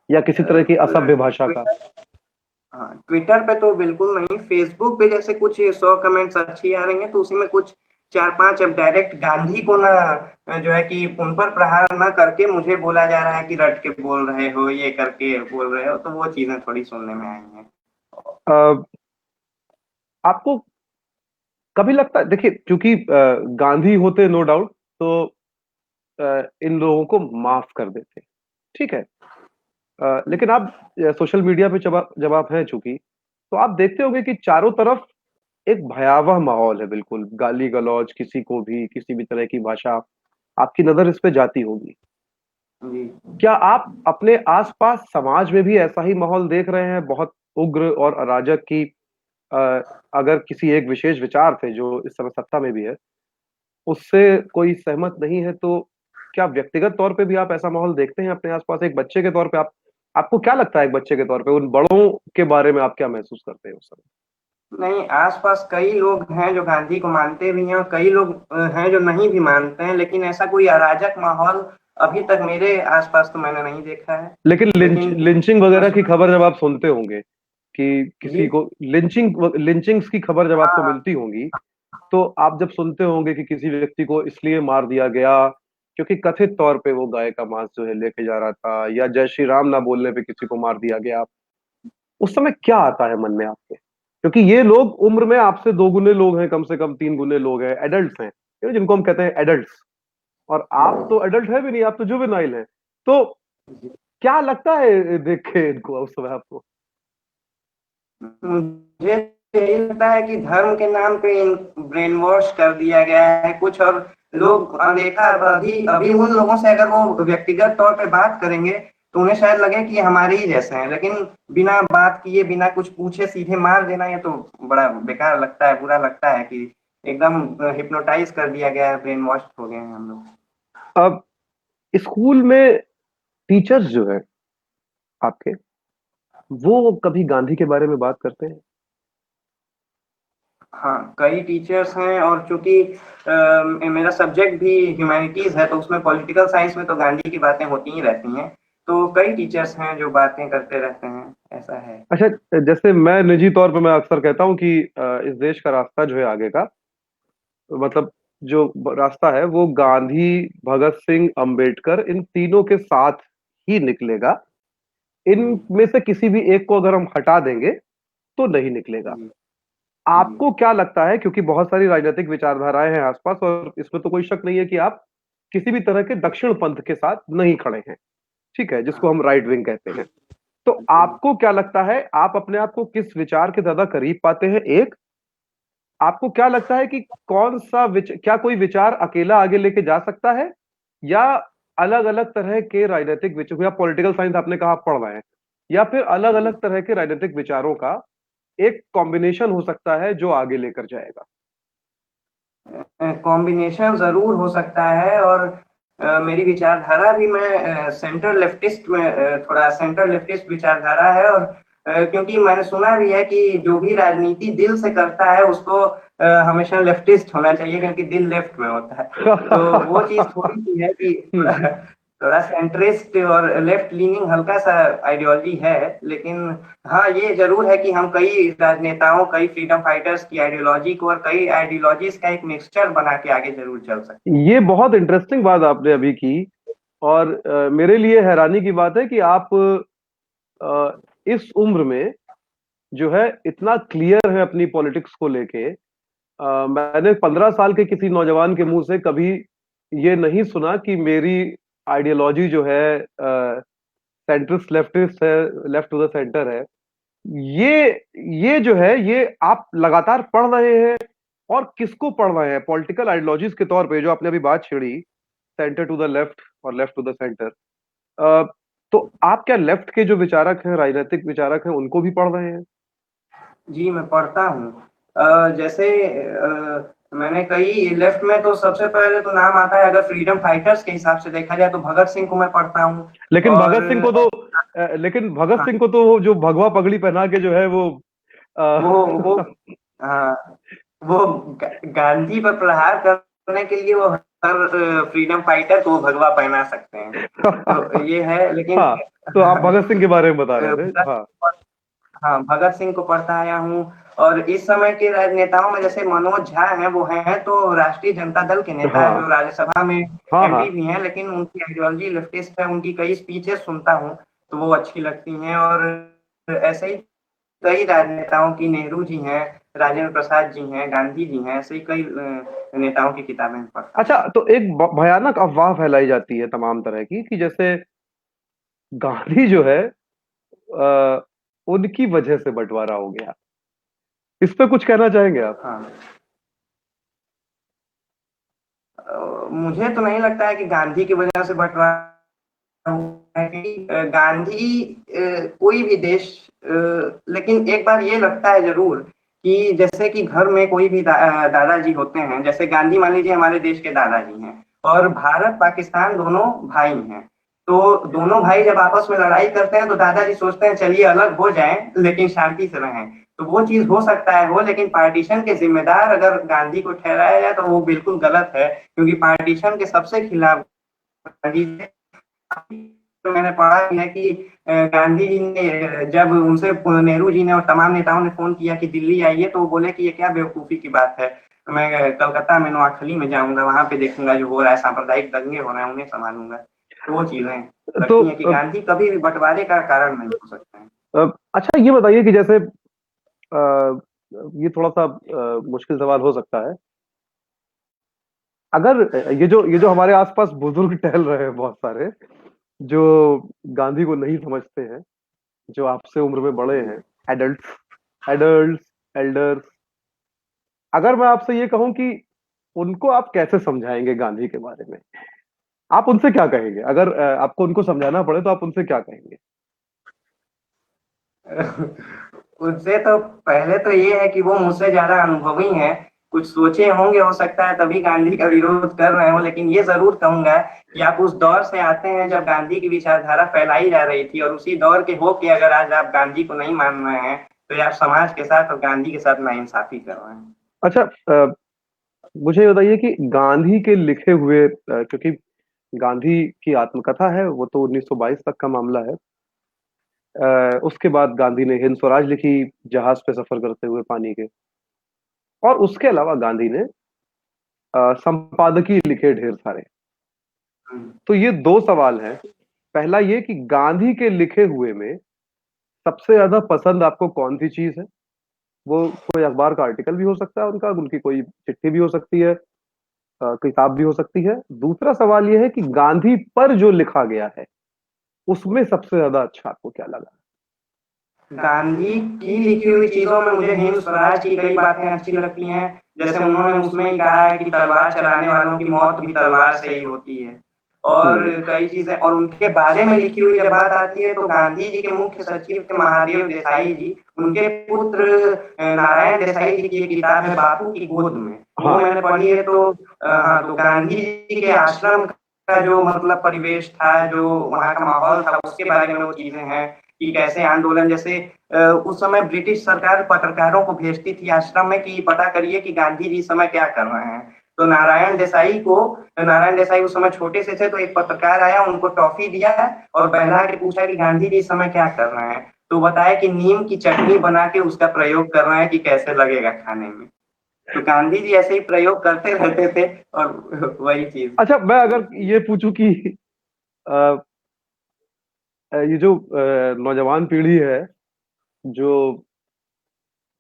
या किसी तरह की असभ्य भाषा का? हाँ, ट्विटर पे तो बिल्कुल नहीं। फेसबुक पे जैसे कुछ 100 कमेंट्स अच्छी आ रही हैं, तो उसी में कुछ चार पांच अब डायरेक्ट गांधी को ना, जो है कि उन पर प्रहार ना करके मुझे बोला जा रहा है कि रट के बोल रहे हो, ये करके बोल रहे हो, तो वो चीजें थोड़ी सुनने में आई हैं। अ, आपको कभी लगता है, देखिए क्योंकि गांधी होते नो डाउट तो इन लोगों को माफ कर देते, ठीक है। लेकिन आप सोशल मीडिया पे जब आप हैं चूंकि, तो आप देखते होंगे कि चारों तरफ एक भयावह माहौल है, बिल्कुल गाली गलौज, किसी को भी किसी भी तरह की भाषा, आपकी नजर इस पे जाती होगी। जी क्या आप अपने आसपास समाज में भी ऐसा ही माहौल देख रहे हैं, बहुत उग्र और अराजक की, अ, अगर किसी एक विशेष विचार थे जो इस समय सत्ता में भी है, उससे कोई सहमत नहीं है, तो क्या व्यक्तिगत तौर पे भी आप ऐसा माहौल देखते हैं अपने आसपास? एक बच्चे के तौर पे आप, आपको क्या लगता है एक बच्चे के तौर पे उन बड़ों के बारे में आप क्या महसूस करते हैं उस समय? नहीं, आसपास कई लोग हैं जो गांधी को मानते भी हैं, और कई लोग हैं जो नहीं भी मानते हैं, लेकिन ऐसा कोई अराजक माहौल अभी तक मेरे आसपास तो मैंने नहीं देखा है। लेकिन लेकिन लिंचिंग वगैरह की खबर जब आप सुनते होंगे कि जी किसी को लिंचिंग्स की खबर जब आपको हाँ मिलती होंगी, तो आप जब सुनते होंगे कि किसी व्यक्ति को इसलिए मार दिया गया क्योंकि कथित तौर पे वो गाय का मांस जो है लेके जा रहा था, या जय श्री राम ना बोलने पे किसी को मार दिया गया, उस समय क्या आता है मन में आपके? क्योंकि ये लोग उम्र में आपसे 2 गुने लोग हैं, कम से कम 3 गुने लोग हैं, एडल्ट हैं, जिनको हम कहते हैं एडल्ट्स। और आप तो एडल्ट है भी नहीं, आप तो जुवेनाइल हैं। तो क्या लगता है देख के इनको उस समय आपको? मुझे यही लगता है कि धर्म के नाम पे ब्रेन वॉश कर दिया गया है कुछ, और लोग अनदेखा। अभी अभी उन लोगों से अगर वो व्यक्तिगत तौर पे बात करेंगे, तो उन्हें शायद लगे कि हमारे ही जैसे हैं, लेकिन बिना बात किए, बिना कुछ पूछे सीधे मार देना, ये तो बड़ा बेकार लगता है, बुरा लगता है कि एकदम हिप्नोटाइज कर दिया गया है, ब्रेन वॉश हो गए हैं हम लोग। अब स्कूल में टीचर्स जो है आपके, वो कभी गांधी के बारे में बात करते हैं? हाँ, कई टीचर्स हैं, और चूंकि मेरा सब्जेक्ट भी ह्यूमैनिटीज है, तो उसमें पॉलिटिकल साइंस में तो गांधी की बातें होती ही रहती हैं। तो कई टीचर्स हैं जो बातें करते रहते हैं, ऐसा है। अच्छा, जैसे मैं निजी तौर पे मैं अक्सर कहता हूँ कि इस देश का रास्ता जो है आगे का, मतलब जो रास्ता है वो गांधी, भगत सिंह, अंबेडकर, इन तीनों के साथ ही निकलेगा। जी इनमें से किसी भी एक को अगर हम हटा देंगे तो नहीं निकलेगा। जी जी आपको क्या लगता है, क्योंकि बहुत सारी राजनीतिक विचारधाराएं हैं आसपास और इसमें तो कोई शक नहीं है कि आप किसी भी तरह के दक्षिण पंथ के साथ नहीं खड़े हैं, ठीक है, जिसको हम राइट विंग कहते हैं। तो आपको क्या लगता है, आप अपने आप को किस विचार के ज्यादा करीब पाते हैं? एक, आपको क्या लगता है कि कौन सा क्या कोई विचार अकेला आगे लेके जा सकता है, या अलग अलग तरह के राजनीतिक विचार, या पॉलिटिकल साइंस आपने कहा आप पढ़ रहे हैं, या फिर अलग अलग तरह के राजनीतिक विचारों का एक कॉम्बिनेशन हो सकता है जो आगे लेकर जाएगा? कॉम्बिनेशन जरूर हो सकता है, और मेरी विचारधारा भी मैं सेंटर लेफ्टिस्ट में थोड़ा सेंटर लेफ्टिस्ट विचारधारा है। और क्योंकि मैंने सुना भी है कि जो भी राजनीति दिल से करता है उसको हमेशा लेफ्टिस्ट होना चाहिए, क्योंकि दिल लेफ्ट में होता है। तो वो चीज थोड़ी सी है कि हम्म। थोड़ा सेंट्रिस्ट और लेफ्ट लीनिंग हल्का सा आइडियोलॉजी है। लेकिन हाँ, ये जरूर है कि हम कई राजनेताओं, कई फ्रीडम फाइटर्स की आइडियोलॉजी को और कई आइडियोलॉजीज का एक मिक्सचर बना के आगे जरूर चल सकते हैं। ये बहुत इंटरेस्टिंग बात आपने अभी की। और मेरे लिए हैरानी की बात है कि आप इस उम्र में जो है इतना क्लियर है अपनी पॉलिटिक्स को लेके। मैंने 15 साल के किसी नौजवान के मुंह से कभी ये नहीं सुना कि मेरी आइडियोलॉजी जो है सेंट्रिस्ट लेफ्टिस्ट है, लेफ्ट टू द सेंटर है। ये ये जो है ये आप लगातार पढ़ रहे हैं, और किसको पढ़ रहे हैं पॉलिटिकल आइडियोलॉजीज के तौर पे, जो आपने अभी बात छेड़ी, सेंटर टू द लेफ्ट और लेफ्ट टू द सेंटर। तो आप क्या लेफ्ट के जो विचारक हैं, राजनीतिक विचारक हैं, उनको भी पढ़ रहे हैं? जी, मैं पढ़ता हूँ। जैसे मैंने कई लेफ्ट में तो सबसे पहले तो नाम आता है, अगर फ्रीडम फाइटर्स के हिसाब से देखा जाए तो भगत सिंह को मैं पढ़ता हूँ। लेकिन और भगत सिंह को तो लेकिन भगत सिंह को तो वो जो भगवा पगड़ी पहना के जो है वो अ, वो हाँ, वो गांधी पर प्रहार करने के लिए वो हर फ्रीडम फाइटर को भगवा पहना सकते हैं। तो ये है, लेकिन हाँ, तो आप भगत सिंह के बारे में बता रहे थे। हाँ। हाँ, भगत सिंह को पढ़ता आया हूँ। और इस समय के राजनेताओं में जैसे मनोज झा हैं, वो हैं तो राष्ट्रीय जनता दल के नेता है, हाँ। जो राज्यसभा में हाँ। एमपी हाँ। भी हैं, लेकिन उनकी आइडियोलॉजी लेफ्टिस्ट है। उनकी कई स्पीचेस सुनता हूँ तो वो अच्छी लगती हैं। और ऐसे ही कई राजनेताओं की, नेहरू जी हैं, राजेंद्र प्रसाद जी हैं, गांधी जी हैं, ऐसे ही कई नेताओं की किताबें पढ़ता हूँ। अच्छा, तो एक भयानक अफवाह फैलाई जाती है तमाम तरह की कि जैसे गांधी जो है उनकी वजह से बंटवारा हो गया। इस पे कुछ कहना चाहेंगे आप? हाँ, मुझे तो नहीं लगता है कि गांधी की वजह से बंटवारा हुआ है, क्योंकि गांधी कोई भी देश लेकिन एक बार ये लगता है जरूर कि जैसे कि घर में कोई भी दादाजी होते हैं, जैसे गांधी मान लीजिए हमारे देश के दादाजी हैं, और भारत पाकिस्तान दोनों भाई हैं। तो दोनों भाई जब आपस में लड़ाई करते हैं तो दादाजी सोचते हैं चलिए अलग हो जाएं लेकिन शांति से रहें। तो वो चीज हो सकता है हो, लेकिन पार्टीशन के जिम्मेदार अगर गांधी को ठहराया जाए तो वो बिल्कुल गलत है, क्योंकि पार्टीशन के सबसे खिलाफ गांधी थे। तो मैंने पढ़ा भी है कि गांधी जी ने जब उनसे नेहरू जी ने और तमाम नेताओं ने फोन किया कि दिल्ली आइए, तो वो बोले कि ये क्या बेवकूफी की बात है, तो मैं कलकत्ता में नोआखली में जाऊंगा, वहां पे देखूंगा जो हो रहा है, सांप्रदायिक दंगे हो रहे हैं, उन्हें संभालूंगा। तो वो चीजें तो लगती हैं कि गांधी कभी भी बंटवारे का कारण नहीं हो सकते हैं। अच्छा, ये बताइए कि जैसे ये थोड़ा सा मुश्किल सवाल हो सकता है। अगर ये जो हमारे आसपास बुजुर्ग टहल रहे हैं बहुत सारे, जो गांधी को नहीं समझते हैं, जो आपसे उम्र में बड़े हैं, एडल्ट्स, एडल्ट्स, एल्डर्स, अगर मैं आपसे ये कहूं कि उनको आप कैसे समझाएंगे गांधी के बारे में, आप उनसे क्या कहेंगे? अगर आपको उनको समझाना पड़े तो आप उनसे क्या कहेंगे? उससे तो पहले तो ये है कि वो मुझसे ज्यादा अनुभवी हैं, कुछ सोचे होंगे हो सकता है तभी गांधी का विरोध कर रहे हो। लेकिन ये जरूर कहूंगा कि आप उस दौर से आते हैं जब गांधी की विचारधारा फैलाई जा रही थी, और उसी दौर के हो के अगर आज आप गांधी को नहीं मान रहे हैं तो ये आप समाज के साथ और गांधी के साथ नाइंसाफी कर रहे हैं। अच्छा, मुझे ये बताइए कि गांधी के लिखे हुए, क्योंकि गांधी की आत्मकथा है, वो तो 1922 तक का मामला है। उसके बाद गांधी ने हिंद स्वराज लिखी, जहाज पे सफर करते हुए पानी के। और उसके अलावा गांधी ने संपादकीय लिखे ढेर सारे। हम्म। तो ये दो सवाल हैं। पहला ये कि गांधी के लिखे हुए में सबसे ज्यादा पसंद आपको कौन सी चीज है? वो कोई अखबार का आर्टिकल भी हो सकता है उनका, उनकी कोई चिट्ठी भी हो सकती है, किताब भी हो सकती है। दूसरा सवाल ये है कि गांधी पर जो लिखा गया है उसमें सबसे ज्यादा अच्छा आपको क्या लगा? गांधी की लिखी हुई चीजों में मुझे हिंद स्वराज की कई बातें अच्छी लगती हैं। जैसे उन्होंने उसमें ही कहा है कि तलवार चलाने वालों की मौत भी तलवार से ही होती है, और हम्म। कई चीजें। और उनके बारे में लिखी हुई जब बात आती है तो गांधी जी के मुख्य सचिव थे महादेव देसाई जी, उनके पुत्र नारायण देसाई जी की एक किताब है बापू की गोद में, वो हाँ। मैंने पढ़ी है। तो हाँ, तो गांधी जी के आश्रम का जो मतलब परिवेश था, जो वहाँ का माहौल था, उसके बारे में वो चीजें हैं कि कैसे आंदोलन, जैसे उस समय ब्रिटिश सरकार पत्रकारों को भेजती थी आश्रम में कि पता करिए कि गांधी जी इस समय क्या कर रहे हैं। तो नारायण देसाई उस समय छोटे से थे, तो एक पत्रकार आया, उनको टॉफी दिया और बहला के पूछा कि गांधी जी इस समय क्या कर रहे हैं। तो बताया कि नीम की चटनी बना के उसका प्रयोग कर रहे हैं कि कैसे लगेगा खाने में। तो गांधी जी ऐसे ही प्रयोग करते रहते थे और वही चीज। अच्छा, मैं अगर ये पूछूं कि अ, ये जो नौजवान पीढ़ी है, जो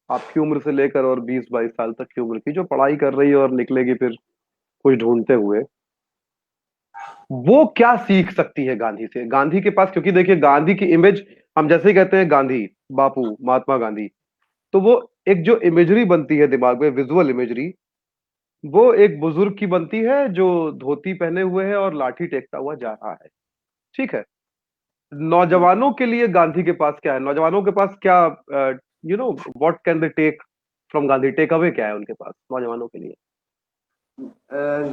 आपकी उम्र से लेकर और 20-22 साल तक की उम्र की, जो पढ़ाई कर रही है और निकलेगी फिर कुछ ढूंढते हुए, वो क्या सीख सकती है गांधी से? गांधी के पास, क्योंकि देखिए गांधी की इमेज, हम जैसे ही कहते हैं गांधी, बापू, महात्मा गांधी, तो वो एक जो इमेजरी बनती है दिमाग में, विजुअल इमेजरी, वो एक बुजुर्ग की बनती है जो धोती पहने हुए है और लाठी टेकता हुआ जा रहा है। ठीक है। नौजवानों के लिए गांधी के पास क्या है? नौजवानों के पास क्या, what can they take from Gandhi? Take away क्या है उनके पास, नौजवानों के लिए?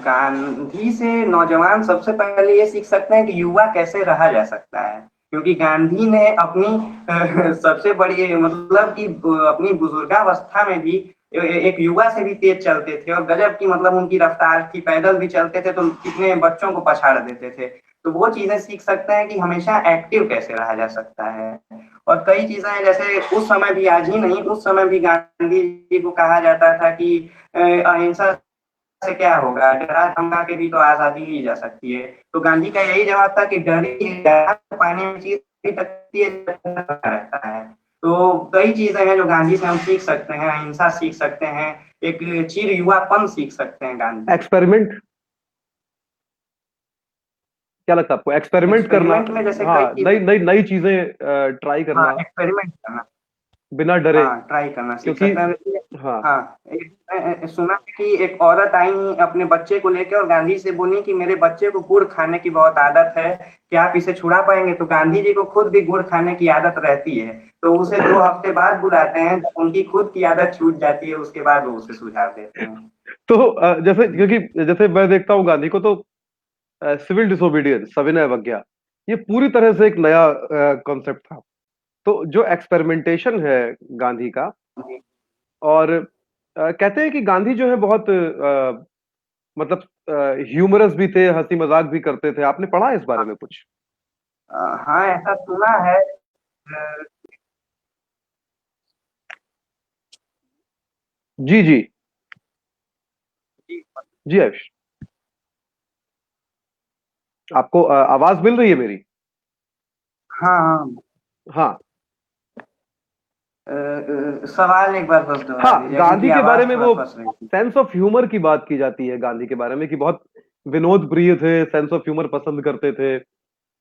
गांधी से नौजवान सबसे पहले ये सीख सकते हैं कि युवा कैसे रहा जा सकता है, क्योंकि गांधी ने अपनी सबसे बड़ी मतलब कि अपनी बुजुर्गावस्था में भी एक युवा से भी तेज चलते थे और गजब की मतलब उनकी रफ्तार थी, पैदल भी चलते थे तो कितने बच्चों को पछाड़ देते थे। तो वो चीजें सीख सकते हैं कि हमेशा एक्टिव कैसे रहा जा सकता है। और कई चीजें हैं, जैसे उस समय भी, आज ही नहीं, उस समय भी गांधी जी को कहा जाता था कि अहिंसा से क्या होगा, डरा धमका के भी तो आजादी ली जा सकती है। तो गांधी का यही जवाब था कि डर ही पानी में चीज रहता है। तो कई चीजें हैं जो गांधी से हम सीख सकते हैं, अहिंसा सीख सकते हैं, एक चिर युवापन सीख सकते हैं गांधी से। एक्सपेरिमेंट, क्या लगता है आपको? एक्सपेरिमेंट करना, एक्सपेरिमेंट में जैसे कई हाँ, चीजें, नई नई नई चीजें ट्राई हाँ करना, एक्सपेरिमेंट करना, बिना डरे। हाँ ट्राई करना सीख क्योंकि सकते हैं। हाँ, हाँ, सुना है कि एक औरत आई अपने बच्चे को लेकर और गांधी से बोली कि मेरे बच्चे को गुड़ खाने की बहुत आदत है, क्या आप इसे छुड़ा पाएंगे? तो गांधी जी को खुद भी गुड़ खाने की आदत रहती है, तो उसे 2 हफ्ते बाद बुलाते हैं, जब उनकी खुद की आदत छूट जाती है उसके बाद वो उसे सुझाव देते हैं। तो जैसे, क्योंकि जैसे मैं देखता हूँ गांधी को, तो सिविल डिसोबीडियंस, सविनय अवज्ञा, ये पूरी तरह से एक नया कॉन्सेप्ट था। तो जो एक्सपेरिमेंटेशन है गांधी का, और कहते हैं कि गांधी जो है बहुत मतलब ह्यूमरस भी थे, हंसी मजाक भी करते थे। आपने पढ़ा है इस बारे में कुछ? हाँ ऐसा सुना है। अ, जी जी। जी आयुष, आपको आवाज मिल रही है मेरी? हाँ हाँ। हाँ। सवाल एक बार बस दोहरा हाँ, दीजिए गांधी क्योंकि के बारे आवाज में थोड़ा वो फंस रही थी। सेंस ऑफ ह्यूमर की बात की जाती है गांधी के बारे में, कि बहुत विनोद प्रिय थे, सेंस ऑफ ह्यूमर पसंद करते थे,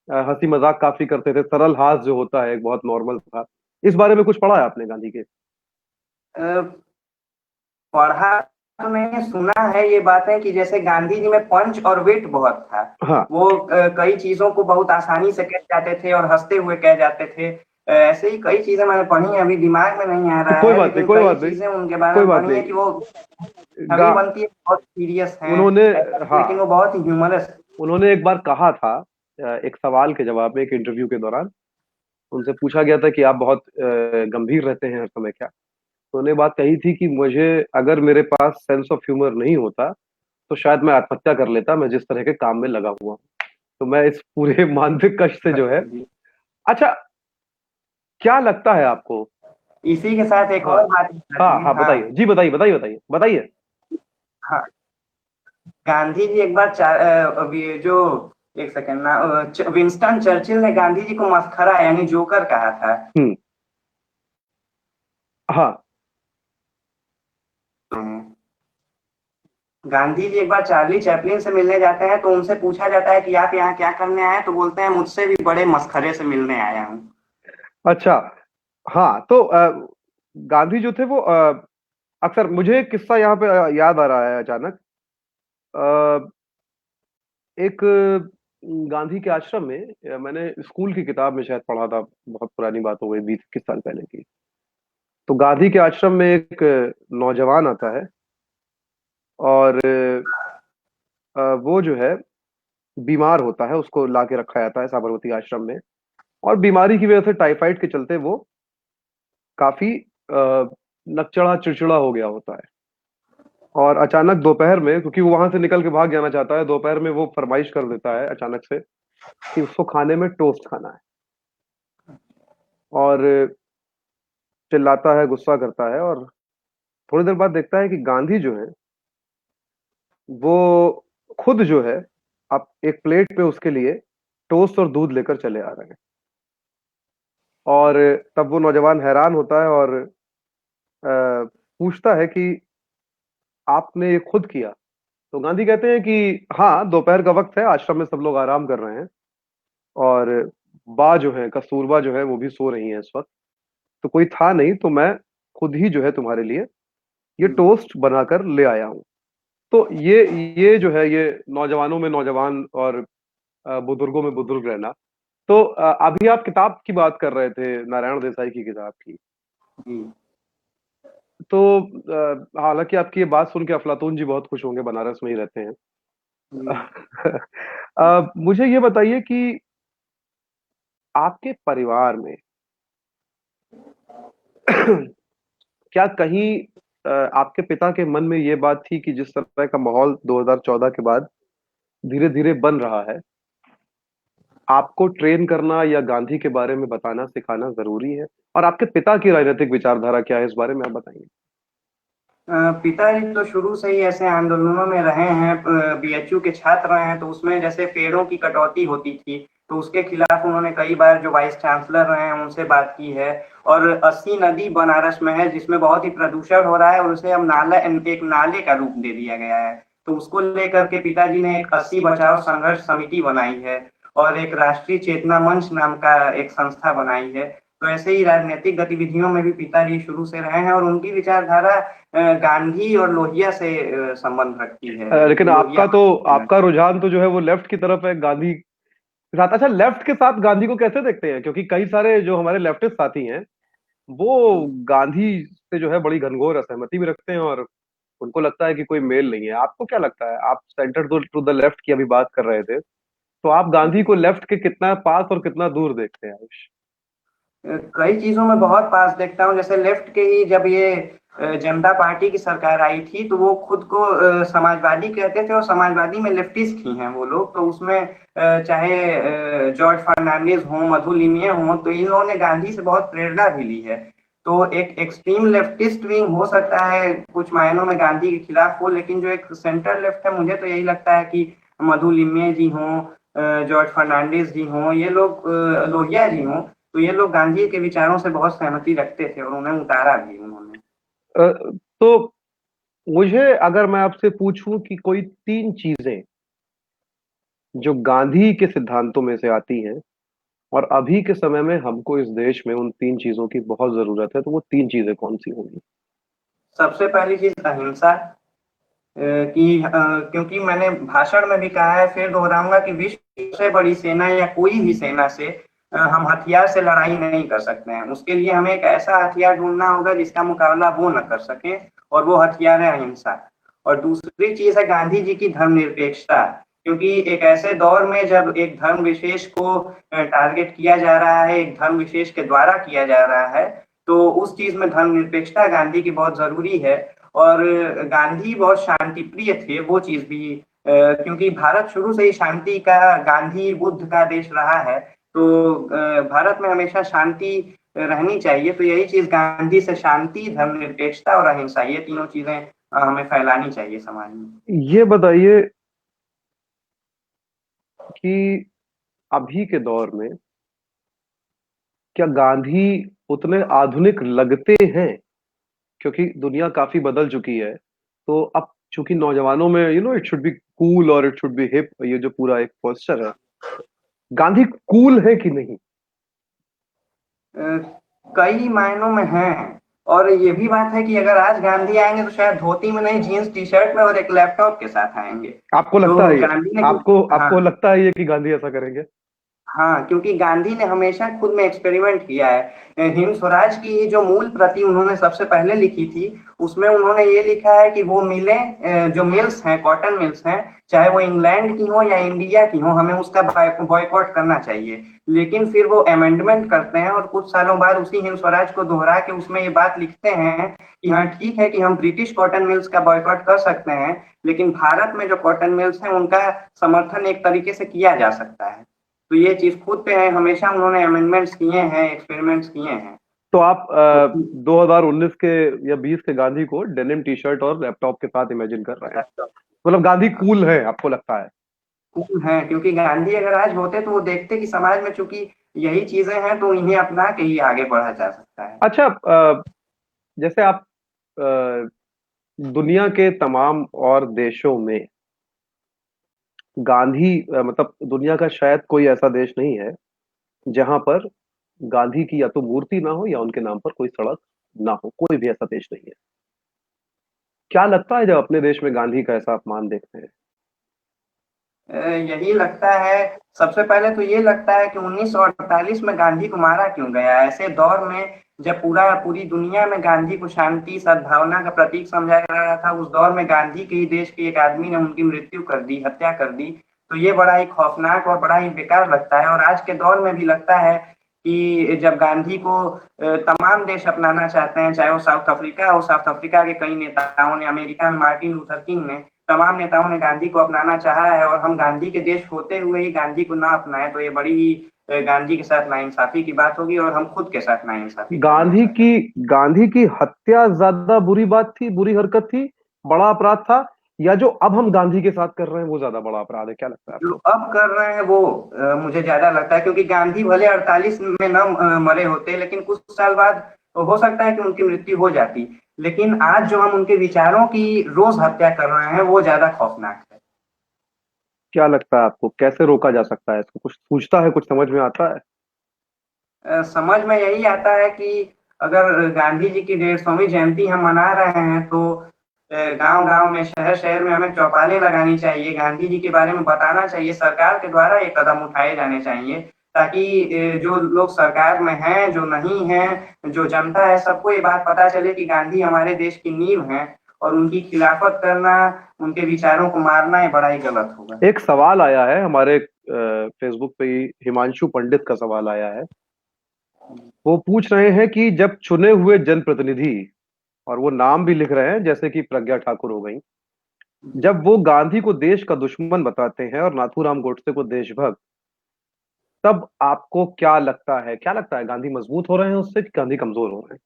हंसी मजाक काफी करते थे, सरल हास जो होता है एक बहुत नॉर्मल था। इस बारे में कुछ पढ़ा है आपने गांधी के? अ, पढ़ा तो नहीं, सुना है ये बातें कि जैसे गांधी जी में पंच और वेट बहुत था। हाँ, वो कई चीजों को बहुत आसानी से कह जाते थे और हंसते हुए कह जाते थे। ऐसे ही कई चीजें मैंने पढ़ी हैं, अभी दिमाग में नहीं आ तो रहा कोई है, बात नहीं, लेकिन कोई कई बात नहीं, चीजें उनके बारे कोई में बात पढ़ी है कि नहीं। वो छवि गा बनती है बहुत सीरियस हैं, उन्होंने, हाँ, लेकिन वो बहुत ही ह्यूमरस। उन्होंने एक बार कहा था, एक सवाल के जवाब में, एक इंटरव्यू के दौरान उनसे पूछा गया था कि आप बहुत गंभीर रहते हैं हर समय क्या? तो उन्होंने बात कही थी कि मुझे, अगर मेरे पास सेंस ऑफ ह्यूमर नहीं होता तो शायद मैं आत्महत्या कर लेता, मैं जिस तरह के काम में लगा हुआ हूं। तो मैं इस पूरे मानसिक कष्ट से जो है, अच्छा, क्या लगता है आपको? इसी के साथ एक हाँ और बात हाँ बताती है। हाँ, हाँ बताइए जी, बताइए बताइए बताइए बताइए। हाँ। गांधी जी एक बार अभी जो, एक सेकंड ना, विंस्टन चर्चिल ने गांधी जी को मस्खरा यानी जोकर कहा था। हम्म। हाँ गांधी जी एक बार चार्ली चैपलिन से मिलने जाते हैं, तो उनसे पूछा जाता है कि आप यहाँ क्या करने आए हैं, तो बोलते हैं मुझसे भी बड़े मस्खरे से मिलने आया हूँ। अच्छा। हाँ, तो गांधी जो थे वो अक्सर, मुझे एक किस्सा यहाँ पे याद आ रहा है अचानक। अ, एक गांधी के आश्रम में, मैंने स्कूल की किताब में शायद पढ़ा था, बहुत पुरानी बात हो गई, 20-21 साल पहले की। तो गांधी के आश्रम में एक नौजवान आता है, और वो जो है बीमार होता है, उसको ला के रखा जाता है साबरमती आश्रम में, और बीमारी की वजह से, टाइफाइड के चलते, वो काफी नकचढ़ा चिड़चिड़ा हो गया होता है। और अचानक दोपहर में, क्योंकि वो वहां से निकल के भाग जाना चाहता है, दोपहर में वो फरमाइश कर देता है अचानक से कि उसको खाने में टोस्ट खाना है। और चिल्लाता है, गुस्सा करता है, और थोड़ी देर बाद देखता है कि गांधी जो है वो खुद जो है, आप एक प्लेट पे उसके लिए टोस्ट और दूध लेकर चले आ रहे हैं। और तब वो नौजवान हैरान होता है और पूछता है कि आपने ये खुद किया? तो गांधी कहते हैं कि हाँ, दोपहर का वक्त है, आश्रम में सब लोग आराम कर रहे हैं, और बा जो है, कस्तूरबा जो है, वो भी सो रही है इस वक्त, तो कोई था नहीं, तो मैं खुद ही जो है तुम्हारे लिए ये टोस्ट बनाकर ले आया हूँ। तो ये जो है, ये नौजवानों में नौजवान और बुजुर्गों में बुजुर्ग रहना। तो अभी आप किताब की बात कर रहे थे, नारायण देसाई की किताब की। जी। तो हालांकि आपकी ये बात सुन के अफलातून जी बहुत खुश होंगे, बनारस में ही रहते हैं। जी। मुझे ये बताइए कि आपके परिवार में क्या कहीं आपके पिता के मन में ये बात थी कि जिस तरह का माहौल 2014 के बाद धीरे धीरे बन रहा है, आपको ट्रेन करना या गांधी के बारे में बताना सिखाना जरूरी है? और आपके पिता की राजनीतिक विचारधारा क्या है, इस बारे में आप बताएंगे? पिताजी तो शुरू से ही ऐसे आंदोलनों में रहे हैं, बीएचयू के छात्र रहे हैं, तो उसमें जैसे पेड़ों की कटौती होती थी तो उसके खिलाफ उन्होंने कई बार जो वाइस चांसलर रहे हैं उनसे बात की है। और अस्सी नदी बनारस में है जिसमें बहुत ही प्रदूषण हो रहा है और उसे अब एक नाले का रूप दे दिया गया है। तो उसको लेकर के पिताजी ने एक अस्सी बचाओ संघर्ष समिति बनाई है और एक राष्ट्रीय चेतना मंच नाम का एक संस्था बनाई है। तो ऐसे ही राजनीतिक गतिविधियों में भी पिताजी शुरू से रहे हैं और उनकी विचारधारा गांधी और लोहिया से संबंध रखती है। लेकिन लोहिया। आपका रुझान तो जो है वो लेफ्ट की तरफ है, गांधी के साथ। अच्छा, लेफ्ट के साथ गांधी को कैसे देखते हैं? क्योंकि कई सारे जो हमारे लेफ्टिस्ट साथी हैं, वो गांधी से जो है बड़ी घनघोर असहमति भी रखते हैं, और उनको लगता है कि कोई मेल नहीं है। आपको क्या लगता है? आप सेंटर टू द लेफ्ट की अभी बात कर रहे थे, तो आप गांधी को लेफ्ट के कितना पास और कितना दूर देखते हैं, आयुष? कई चीजों में बहुत पास देखता हूँ। जैसे लेफ्ट के ही जब ये जनता पार्टी की सरकार आई थी तो वो खुद को समाजवादी कहते थे और समाजवादी में लेफ्टिस्ट ही हैं वो लोग। तो उसमें चाहे जॉर्ज फर्नांडिस हो, मधु लिमये हो, तो इन लोगों ने गांधी से बहुत प्रेरणा भी ली है। तो एक एक्सट्रीम लेफ्टिस्ट विंग हो सकता है कुछ मायनों में गांधी के खिलाफ हो, लेकिन जो एक सेंटर लेफ्ट है मुझे तो यही लगता है कि मधु लिमये जी हों, जॉर्ज फर्नांडिस जी हों, ये लोग लोहिया जी हों, तो ये लोग गांधी के विचारों से बहुत सहमति रखते थे और उन्हें उतारा भी उन्होंने। तो मुझे, अगर मैं आपसे पूछूं कि कोई तीन चीजें जो गांधी के सिद्धांतों में से आती हैं और अभी के समय में हमको इस देश में उन तीन चीजों की बहुत जरूरत है, तो वो तीन चीजें कौन सी होंगी? सबसे पहली चीज अहिंसा, क्योंकि मैंने भाषण में भी कहा है, फिर दोहराऊंगा कि विश्व से बड़ी सेना या कोई भी सेना से हम हथियार से लड़ाई नहीं कर सकते हैं। उसके लिए हमें एक ऐसा हथियार ढूंढना होगा जिसका मुकाबला वो न कर सके, और वो हथियार है अहिंसा। और दूसरी चीज है गांधी जी की धर्मनिरपेक्षता, क्योंकि एक ऐसे दौर में जब एक धर्म विशेष को टारगेट किया जा रहा है, एक धर्म विशेष के द्वारा किया जा रहा है, तो उस चीज में धर्मनिरपेक्षता गांधी की बहुत जरूरी है। और गांधी बहुत शांति प्रिय थे, वो चीज भी, क्योंकि भारत शुरू से ही शांति का, गांधी बुद्ध का देश रहा है, तो भारत में हमेशा शांति रहनी चाहिए। तो यही चीज गांधी से शांति, धर्मनिरपेक्षता और अहिंसा, ये तीनों चीजें हमें फैलानी चाहिए समाज में। ये बताइए कि अभी के दौर में क्या गांधी उतने आधुनिक लगते हैं? क्योंकि दुनिया काफी बदल चुकी है, तो अब चूंकि नौजवानों में इट शुड बी कूल और इट शुड बी हिप, ये जो पूरा एक पोस्चर है, गांधी कूल है कि नहीं? कई मायनों में हैं। और ये भी बात है कि अगर आज गांधी आएंगे तो शायद धोती में नहीं, जीन्स टी शर्ट में और एक लैपटॉप के साथ आएंगे। आपको लगता तो है ये? गांधी ने आपको हाँ, आपको लगता है ये कि गांधी ऐसा करेंगे? हाँ, क्योंकि गांधी ने हमेशा खुद में एक्सपेरिमेंट किया है। हिंद स्वराज की जो मूल प्रति उन्होंने सबसे पहले लिखी थी, उसमें उन्होंने ये लिखा है कि वो मिलें, जो मिल्स हैं, कॉटन मिल्स हैं, चाहे वो इंग्लैंड की हो या इंडिया की हो, हमें उसका बॉयकॉट करना चाहिए। लेकिन फिर वो अमेंडमेंट करते हैं और कुछ सालों बाद उसी हिंद स्वराज को दोहरा के उसमें ये बात लिखते हैं कि हाँ ठीक है कि हम ब्रिटिश कॉटन मिल्स का बॉयकॉट कर सकते हैं, लेकिन भारत में जो कॉटन मिल्स हैं उनका समर्थन एक तरीके से किया जा सकता है। तो ये चीज खुद पे है, हमेशा उन्होंने अमेंडमेंट्स किए हैं, एक्सपेरिमेंट्स किए हैं। तो आप तो 2019 के या 20 के गांधी को डेनिम टी शर्ट और लैपटॉप के साथ इमेजिन कर रहे हैं, मतलब गांधी कूल है आपको लगता है? कूल है, क्योंकि गांधी अगर आज होते तो वो देखते कि समाज में चूंकि यही चीजें हैं तो इन्हें अपना के ही आगे बढ़ा जा सकता है। अच्छा, जैसे आप अ, दुनिया के तमाम और देशों में गांधी मतलब दुनिया का शायद कोई ऐसा देश नहीं है जहां पर गांधी की या तो मूर्ति ना हो या उनके नाम पर कोई सड़क ना हो, कोई भी ऐसा देश नहीं है। क्या लगता है जब अपने देश में गांधी का ऐसा अपमान देखते हैं? यही लगता है, सबसे पहले तो ये लगता है कि 1948 में गांधी को मारा क्यों गया, ऐसे दौर में जब पूरी दुनिया में गांधी को शांति सद्भावना का प्रतीक समझा जा रहा था, उस दौर में गांधी के ही देश के एक आदमी ने उनकी मृत्यु कर दी, हत्या कर दी। तो ये बड़ा ही खौफनाक और बड़ा ही बेकार लगता है। और आज के दौर में भी लगता है कि जब गांधी को तमाम देश अपनाना चाहते हैं, चाहे वो साउथ अफ्रीका हो, साउथ अफ्रीका के कई नेताओं ने, अमेरिका में मार्टिन लूथर किंग ने, तमाम नेताओं ने गांधी को अपनाना चाहा है, और हम गांधी के देश होते हुए ही गांधी को ना अपनाएं तो ये बड़ी ही गांधी के साथ नाइंसाफी की बात होगी, और हम खुद के साथ नाइंसाफी कर रहे हैं गांधी शायद। की गांधी की हत्या ज्यादा बुरी बात थी, बुरी हरकत थी, बड़ा अपराध था, या जो अब हम गांधी के साथ कर रहे हैं वो ज्यादा बड़ा अपराध है? क्या लगता है जो आपको? अब कर रहे हैं वो मुझे ज्यादा लगता है, क्योंकि गांधी भले 48 में न मरे होते, लेकिन कुछ साल बाद हो सकता है कि उनकी मृत्यु हो जाती। लेकिन आज जो हम उनके विचारों की रोज हत्या कर रहे हैं वो ज्यादा खौफनाक है। क्या लगता है आपको कैसे रोका जा सकता है इसको? कुछ सूझता है, कुछ समझ में आता है? समझ में यही आता है कि अगर गांधी जी की 150वीं जयंती हम मना रहे हैं तो गांव गांव में, शहर शहर में हमें चौपालें लगानी चाहिए, गांधी जी के बारे में बताना चाहिए, सरकार के द्वारा ये कदम उठाए जाने चाहिए, ताकि जो लोग सरकार में हैं, जो नहीं हैं, जो जनता है, सबको ये बात पता चले कि गांधी हमारे देश की नींव है, और उनकी खिलाफत करना, उनके विचारों को मारना ये बड़ा ही गलत होगा। एक सवाल आया है हमारे फेसबुक पे ही, हिमांशु पंडित का सवाल आया है। वो पूछ रहे हैं कि जब चुने हुए जनप्रतिनिधि, और वो नाम भी लिख रहे हैं जैसे कि प्रज्ञा ठाकुर हो गई, जब वो गांधी को देश का दुश्मन बताते हैं और नाथूराम गोडसे को देशभक्त, तब आपको क्या लगता है गांधी मजबूत हो रहे हैं उससे कि गांधी कमजोर हो रहे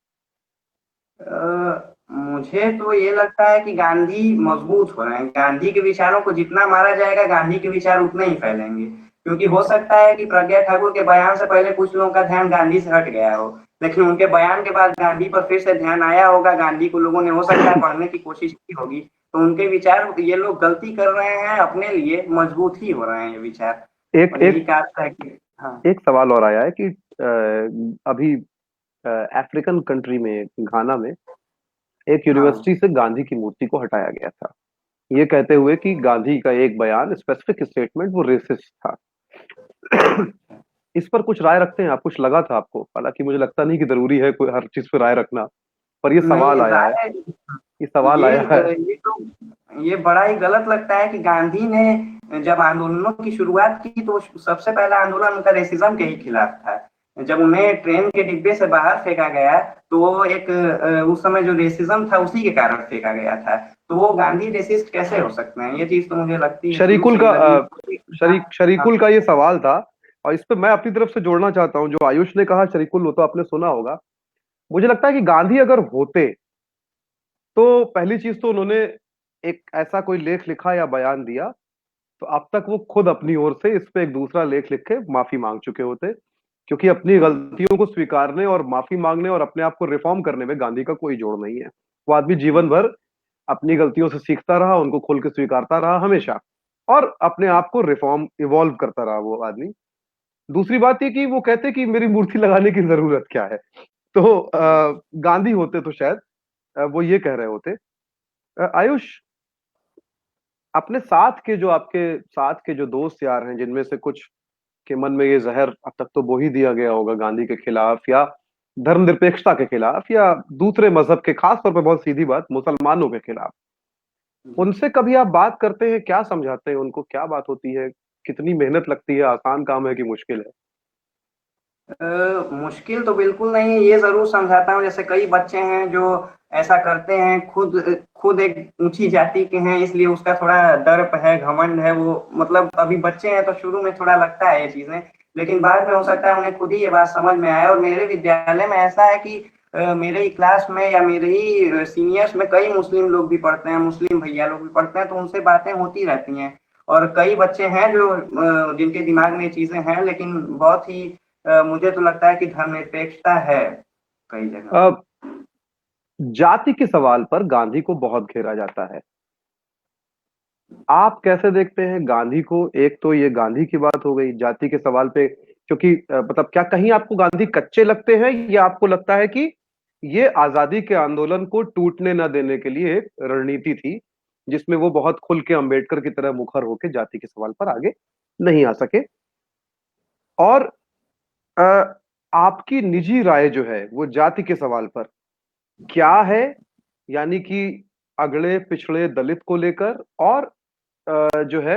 मुझे तो ये लगता है कि गांधी मजबूत हो रहे हैं। गांधी के विचारों को जितना मारा जाएगा, गांधी के विचार उतने ही फैलेंगे, क्योंकि हो सकता है कि प्रज्ञा ठाकुर के बयान से पहले कुछ लोगों का ध्यान गांधी से हट गया हो, लेकिन उनके बयान के बाद गांधी पर फिर से ध्यान आया होगा, गांधी को लोगों ने हो सकता है हैं? पढ़ने की कोशिश की होगी, तो उनके विचार, ये लोग गलती कर रहे हैं अपने लिए, मजबूत ही हो रहे हैं ये विचार। एक और यही एक कारण है कि हाँ। एक सवाल और आया है कि अभी अफ्रीकन कंट्री में, घाना में, एक हाँ। यूनिवर्सिटी से गांधी की मूर्ति को हटाया गया था, ये कहते हुए कि गांधी का एक बयान, स्पेसिफिक स्टेटमेंट, वो रेसिस्ट था। इस पर कुछ राय रखते हैं आप? कुछ लगा था आपको? हालांकि मुझे लगता नहीं कि जरूरी है कोई हर चीज पर राय रखना, पर ये नहीं, सवाल आया है। राय, ये सवाल ये आया है। ये तो ये बड़ा ही गलत लगता है कि गांधी ने जब आंदोलनों की शुरुआत की तो सबसे पहला आंदोलन उनका रेसिज्म के ही खिलाफ था। जब उन्हें ट्रेन के डिब्बे से बाहर फेंका गया तो वो एक उस समय जो रेसिज्म था उसी के कारण फेंका गया था। तो वो गांधी रेसिस्ट कैसे हो सकते हैं, ये चीज तो मुझे लगती है, शुरू शरीकुल से ही का लगी। हाँ। शरीकुल का ये सवाल था, और इस पे मैं अपनी तरफ से जोड़ना चाहता हूं जो आयुष ने कहा। शरीकुल, वो तो आपने सुना होगा। मुझे लगता है कि गांधी अगर होते तो पहली चीज तो उन्होंने एक ऐसा कोई लेख लिखा या बयान दिया तो अब तक वो खुद अपनी ओर से इस पे एक दूसरा लेख लिख के माफी मांग चुके होते, क्योंकि अपनी गलतियों को स्वीकारने और माफी मांगने और अपने आप को रिफॉर्म करने में गांधी का कोई जोड़ नहीं है। वो आदमी जीवन भर अपनी गलतियों से सीखता रहा, उनको खोल के स्वीकारता रहा हमेशा, और अपने आप को रिफॉर्म इवॉल्व करता रहा वो आदमी। दूसरी बात ये कि वो कहते कि मेरी मूर्ति लगाने की जरूरत क्या है। तो गांधी होते तो शायद वो ये कह रहे होते। आयुष, अपने साथ के जो आपके साथ के जो दोस्त यार हैं, जिनमें से कुछ के मन में ये जहर अब तक तो बो ही दिया गया होगा गांधी के खिलाफ, या धर्मनिरपेक्षता के खिलाफ, या दूसरे मजहब के, खास तौर पे बहुत सीधी बात, मुसलमानों के खिलाफ। उनसे कभी आप बात करते हैं? क्या समझाते हैं उनको? क्या बात होती है? कितनी मेहनत लगती है? आसान काम है कि मुश्किल है? मुश्किल तो बिल्कुल नहीं है, ये ज़रूर समझाता हूँ। जैसे कई बच्चे हैं जो ऐसा करते हैं, खुद खुद एक ऊँची जाति के हैं, इसलिए उसका थोड़ा दर्प है, घमंड है, वो मतलब अभी बच्चे हैं तो शुरू में थोड़ा लगता है ये चीज़ें, लेकिन बाद में हो सकता है उन्हें खुद ही ये बात समझ में आए। और मेरे विद्यालय में ऐसा है कि मेरे ही क्लास में या मेरे ही सीनियर्स में कई मुस्लिम लोग भी पढ़ते हैं, मुस्लिम भैया लोग भी पढ़ते हैं, तो उनसे बातें होती रहती हैं। और कई बच्चे हैं जो जिनके दिमाग में ये चीज़ें हैं, लेकिन बहुत ही मुझे तो लगता है कि धर्मनिरपेक्षता है कई जगह। अब जाति के सवाल पर गांधी को बहुत घेरा जाता है। आप कैसे देखते हैं गांधी को? एक तो ये गांधी की बात हो गई जाति के सवाल पे, क्योंकि मतलब क्या कहीं आपको गांधी कच्चे लगते हैं, या आपको लगता है कि ये आजादी के आंदोलन को टूटने न देने के लिए एक रणनीति थी, जिसमें वो बहुत खुल के अंबेडकर की तरह मुखर होकर जाति के सवाल पर आगे नहीं आ सके? और अ, आपकी निजी राय जो है वो जाति के सवाल पर क्या है? यानी कि अगड़े पिछड़े दलित को लेकर, और जो है,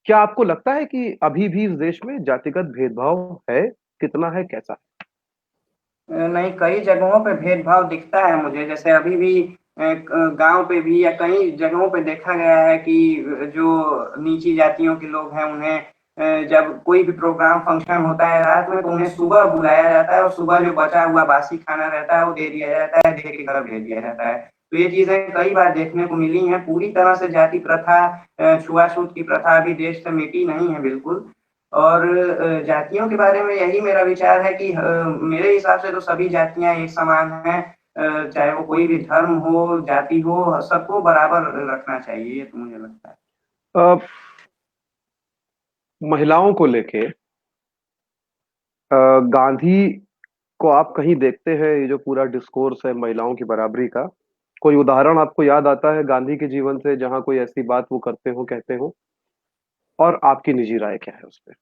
क्या आपको लगता है कि अभी भी इस देश में जातिगत भेदभाव है? कितना है, कैसा नहीं, कई जगहों पे भेदभाव दिखता है मुझे। जैसे अभी भी गांव पे भी या कई जगहों पे देखा गया है कि जो नीची जातियों के लोग हैं उन्हें जब कोई भी प्रोग्राम फंक्शन होता है रात में, तो उन्हें सुबह बुलाया जाता है और सुबह जो बचा हुआ बासी खाना रहता है वो दे दिया जाता है, दे के घर भेज दिया जाता है। तो ये चीजें कई बार देखने को मिली हैं। पूरी तरह से जाति प्रथा, छुआछूत की प्रथा अभी देश से मिटी नहीं है बिल्कुल। और जातियों के बारे में यही मेरा विचार है कि मेरे हिसाब से तो सभी जातियां एक समान हैं। चाहे वो कोई भी धर्म हो, जाति हो, सबको बराबर रखना चाहिए, ये तो मुझे लगता है। है? महिलाओं को लेके गांधी को आप कहीं देखते हैं? ये जो पूरा डिस्कोर्स है महिलाओं की बराबरी का, कोई उदाहरण आपको याद आता है गांधी के जीवन से जहां कोई ऐसी बात वो करते हो, कहते हो? और आपकी निजी राय क्या है उस पर?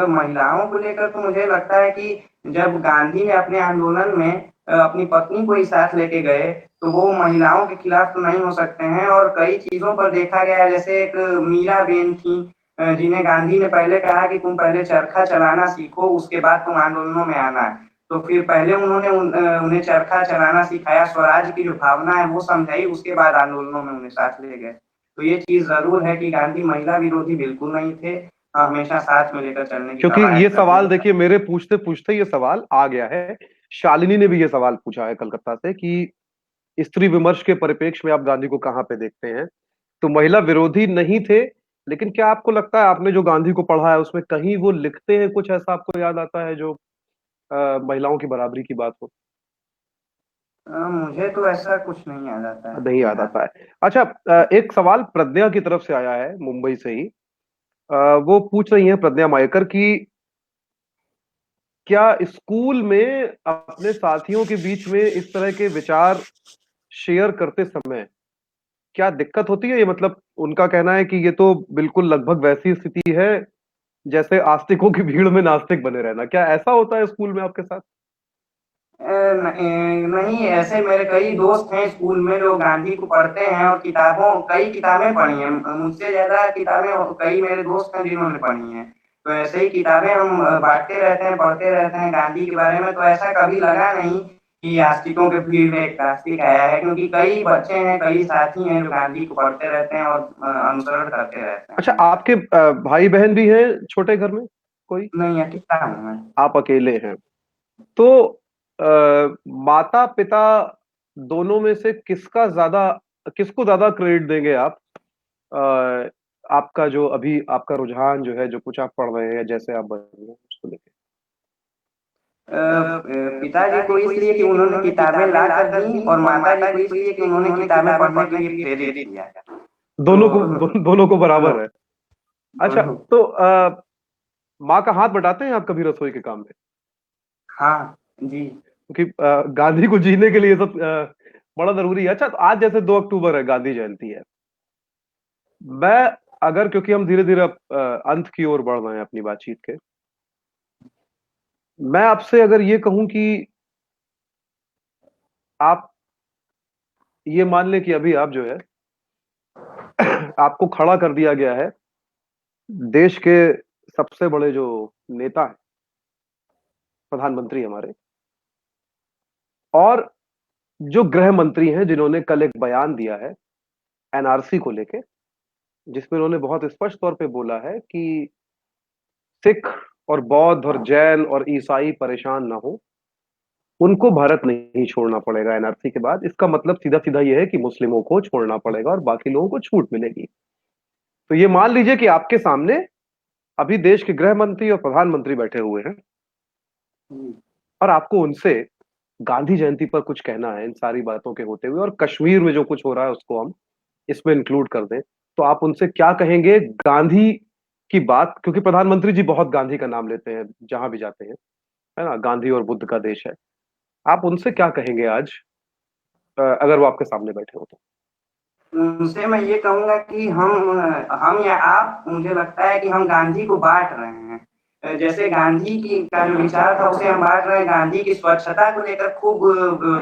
महिलाओं को लेकर तो मुझे लगता है कि जब गांधी ने अपने आंदोलन में अपनी पत्नी को ही साथ लेके गए, तो वो महिलाओं के खिलाफ तो नहीं हो सकते हैं। और कई चीजों पर देखा गया है, जैसे एक मीरा बेन थी, जिन्हें गांधी ने पहले कहा कि तुम पहले चरखा चलाना सीखो, उसके बाद तुम आंदोलनों में आना। तो फिर पहले उन्होंने उन्हें चरखा चलाना सिखाया, स्वराज की जो भावना है वो समझाई, उसके बाद आंदोलनों में उन्हें साथ ले गए। तो ये चीज जरूर है कि गांधी महिला विरोधी बिल्कुल नहीं थे, हमेशा साथ में लेकर चलने की क्योंकि ये कवायद करते सवाल थे। देखिए, मेरे पूछते पूछते ये सवाल आ गया है। शालिनी ने भी ये सवाल पूछा है कलकत्ता से कि स्त्री विमर्श के परिप्रेक्ष्य में आप गांधी को कहाँ पे देखते हैं? तो महिला विरोधी नहीं थे, लेकिन क्या आपको लगता है, आपने जो गांधी को पढ़ा है उसमें कहीं वो लिखते हैं कुछ ऐसा आपको याद आता है जो महिलाओं की बराबरी की बात हो? मुझे तो ऐसा कुछ नहीं याद आता है नहीं याद फिलहाल। आता है। अच्छा, एक सवाल प्रज्ञा की तरफ से आया है मुंबई से ही। वो पूछ रही हैं, प्रज्ञा मायकर, की क्या स्कूल में अपने साथियों के बीच में इस तरह के विचार शेयर करते समय क्या दिक्कत होती है? ये मतलब उनका कहना है कि ये तो बिल्कुल लगभग वैसी स्थिति है जैसे आस्तिकों की भीड़ में नास्तिक बने रहना। क्या ऐसा होता है स्कूल में आपके साथ? नहीं, ऐसे मेरे कई दोस्त हैं स्कूल में जो गांधी को पढ़ते हैं और कई किताबें पढ़ी हैं। मुझसे ज्यादा किताबें कई मेरे दोस्त हैं जिन्होंने पढ़ी हैं। तो ऐसे ही किताबें हम बांटते रहते हैं, पढ़ते रहते हैं गांधी के बारे में। तो ऐसा कभी लगा नहीं कि आस्तिकों के भीड़ में एक नास्तिक आया है, क्योंकि कई बच्चे हैं, कई साथी हैं जो गांधी को पढ़ते रहते हैं और अनुसरण करते रहते हैं अच्छा, हमेशा। आपके भाई बहन भी हैं छोटे घर में कोई? नहीं, अकेला हूँ मैं। आप अकेले हैं? तो माता पिता दोनों में से किसको ज्यादा क्रेडिट देंगे आप? आपका जो अभी आपका रुझान जो है, जो कुछ आप पढ़ रहे हैं, जैसे आप बन रहे हैं, उसको लेके? पिताजी को इसलिए कि उन्होंने किताबें ला कर दी, और माताजी को इसलिए कि उन्होंने किताबें पढ़ने के लिए प्रेरित किया। तो दोनों को दोनों बराबर है। अच्छा, दोनों। तो माँ का हाथ बटाते हैं आप कभी रसोई के काम में? हाँ जी। क्योंकि गांधी को जीने के लिए सब बड़ा जरूरी है। अच्छा, तो आज जैसे 2 अक्टूबर है, गांधी जयंती है। मैं अगर क्योंकि हम धीरे धीरे अंत की ओर बढ़ रहे हैं अपनी बातचीत के, मैं आपसे अगर ये कहूं कि आप ये मान लें कि अभी आप जो है आपको खड़ा कर दिया गया है देश के सबसे बड़े जो नेता हैं, प्रधानमंत्री हमारे, और जो गृह मंत्री हैं जिन्होंने कल एक बयान दिया है एनआरसी को लेके, जिसमें उन्होंने बहुत स्पष्ट तौर पे बोला है कि सिख और बौद्ध और जैन और ईसाई परेशान ना हो, उनको भारत नहीं छोड़ना पड़ेगा एनआरसी के बाद। इसका मतलब सीधा सीधा यह है कि मुस्लिमों को छोड़ना पड़ेगा और बाकी लोगों को छूट मिलेगी। तो ये मान लीजिए कि आपके सामने अभी देश के गृह मंत्री और प्रधानमंत्री बैठे हुए हैं और आपको उनसे गांधी जयंती पर कुछ कहना है इन सारी बातों के होते हुए, और कश्मीर में जो कुछ हो रहा है उसको हम इसमें इंक्लूड कर दें, तो आप उनसे क्या कहेंगे गांधी की बात? क्योंकि प्रधानमंत्री जी बहुत गांधी का नाम लेते हैं जहां भी जाते हैं, है ना, गांधी और बुद्ध का देश है। आप उनसे क्या कहेंगे आज, अगर वो आपके सामने बैठे हो तो? उनसे मैं ये कहूंगा कि हम या आप, मुझे लगता है कि हम गांधी को बांट रहे हैं। जैसे गांधी की का जो विचार था उसे हम बांट रहे हैं। गांधी की स्वच्छता को लेकर खूब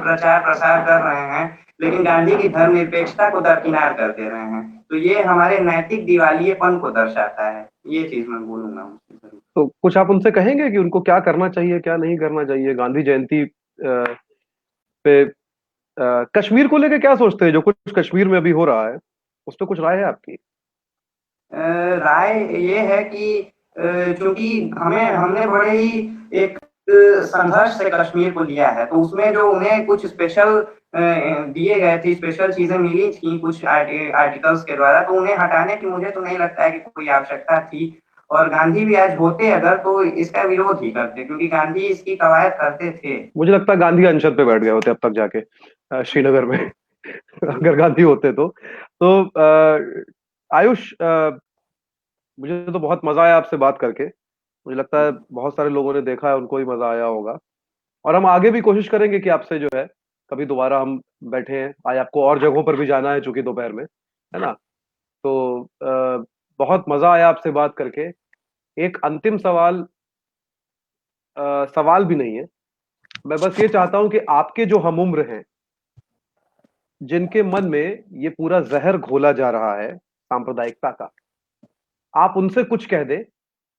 प्रचार प्रसार कर रहे हैं, लेकिन गांधी की धर्मनिरपेक्षता को दरकिनार कर दे रहे हैं। तो ये हमारे नैतिक दिवालियेपन को दर्शाता है। ये चीज मैं बोलूंगा उनसे जरूर। तो कुछ आप उनसे कहेंगे कि उनको क्या करना चाहिए, क्या नहीं करना चाहिए गांधी जयंती पे? कश्मीर को लेके क्या सोचते हैं, जो कुछ कश्मीर में अभी हो रहा है उस पर कुछ राय है आपकी? राय ये है कि चूंकि हमने बड़े ही एक संघर्ष से कश्मीर को लिया है, तो उसमें जो उन्हें कुछ स्पेशल दिए गए थे, स्पेशल चीजें मिली थी कुछ आर्टिकल्स के द्वारा, तो उन्हें हटाने की मुझे तो नहीं लगता है कि कोई आवश्यकता थी। और गांधी भी आज होते अगर तो इसका विरोध ही करते, क्योंकि गांधी इसकी कवायद करते थे। मुझे लगता है गांधी अनशन पे बैठ गए होते अब तक जाके श्रीनगर में अगर गांधी होते तो आयुष, मुझे तो बहुत मजा आया आपसे बात करके। मुझे लगता है बहुत सारे लोगों ने देखा है, उनको भी मजा आया होगा। और हम आगे भी कोशिश करेंगे कि आपसे जो है कभी दोबारा हम बैठे हैं। आज आपको और जगहों पर भी जाना है चूंकि दोपहर में, है ना? तो बहुत मजा आया आपसे बात करके। एक अंतिम सवाल, सवाल भी नहीं है, मैं बस ये चाहता हूं कि आपके जो हम उम्र हैं, जिनके मन में ये पूरा जहर घोला जा रहा है सांप्रदायिकता का, आप उनसे कुछ कह दें,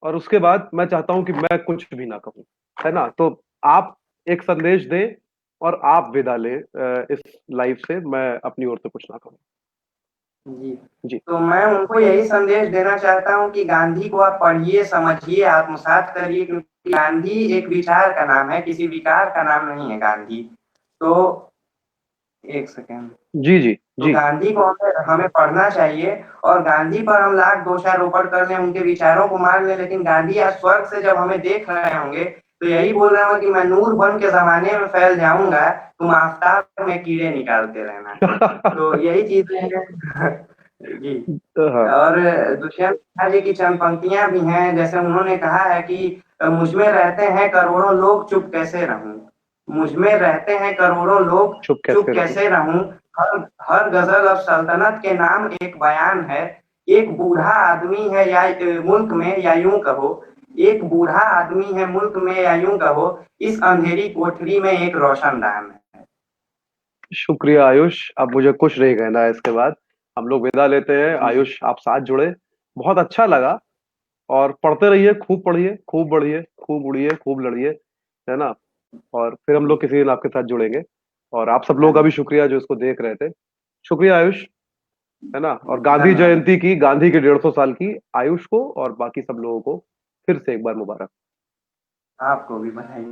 और उसके बाद मैं चाहता हूं कि मैं कुछ भी ना कहूं, है ना? तो आप एक संदेश दें और आप विदा लें इस लाइफ से, मैं अपनी ओर से कुछ ना कहूं। जी। जी। तो मैं उनको यही संदेश देना चाहता हूँ कि गांधी को आप पढ़िए, समझिए, आत्मसात करिए, क्योंकि गांधी एक विचार का नाम है, किसी विकार का नाम नहीं है गांधी। तो एक सेकेंड। जी जी तो जी। गांधी को हमें पढ़ना चाहिए, और गांधी पर हम लाख दोषारोपण कर लें, उनके विचारों को मान लें, लेकिन गांधी आज स्वर्ग से जब हमें देख रहे होंगे तो यही बोल रहे होंगे कि मैं नूर बन के जमाने में फैल जाऊंगा, तुम आफताब में कीड़े निकालते रहना। तो यही चीजें हैं। जी। हाँ। और दुष्यंत चौटाला जी की चंद पंक्तियां भी हैं, जैसे उन्होंने कहा है कि मुझ में रहते हैं करोड़ों लोग, चुप कैसे रहूं। मुझ में रहते हैं करोड़ों लोग, चुप चुप कैसे रहूं? कैसे रहूं। हर हर गजल अब सल्तनत के नाम एक बयान है। एक बूढ़ा आदमी है या मुल्क में, या यूं कहो, एक बूढ़ा आदमी है मुल्क में, या यूं कहो, इस अंधेरी कोठरी में एक रोशनदान है। शुक्रिया आयुष, अब मुझे कुछ नहीं कहना है इसके बाद। हम लोग विदा लेते हैं। आयुष, आप साथ जुड़े, बहुत अच्छा लगा। और पढ़ते रहिए, खूब पढ़िए, खूब बढ़िए, खूब उड़िए, खूब लड़िए, है ना? और फिर हम लोग किसी दिन आपके साथ जुड़ेंगे। और आप सब लोगों का भी शुक्रिया जो इसको देख रहे थे। शुक्रिया आयुष, है ना? और गांधी धन्यवाद। जयंती की, गांधी के 150 साल की आयुष को और बाकी सब लोगों को फिर से एक बार मुबारक। आपको भी बधाई।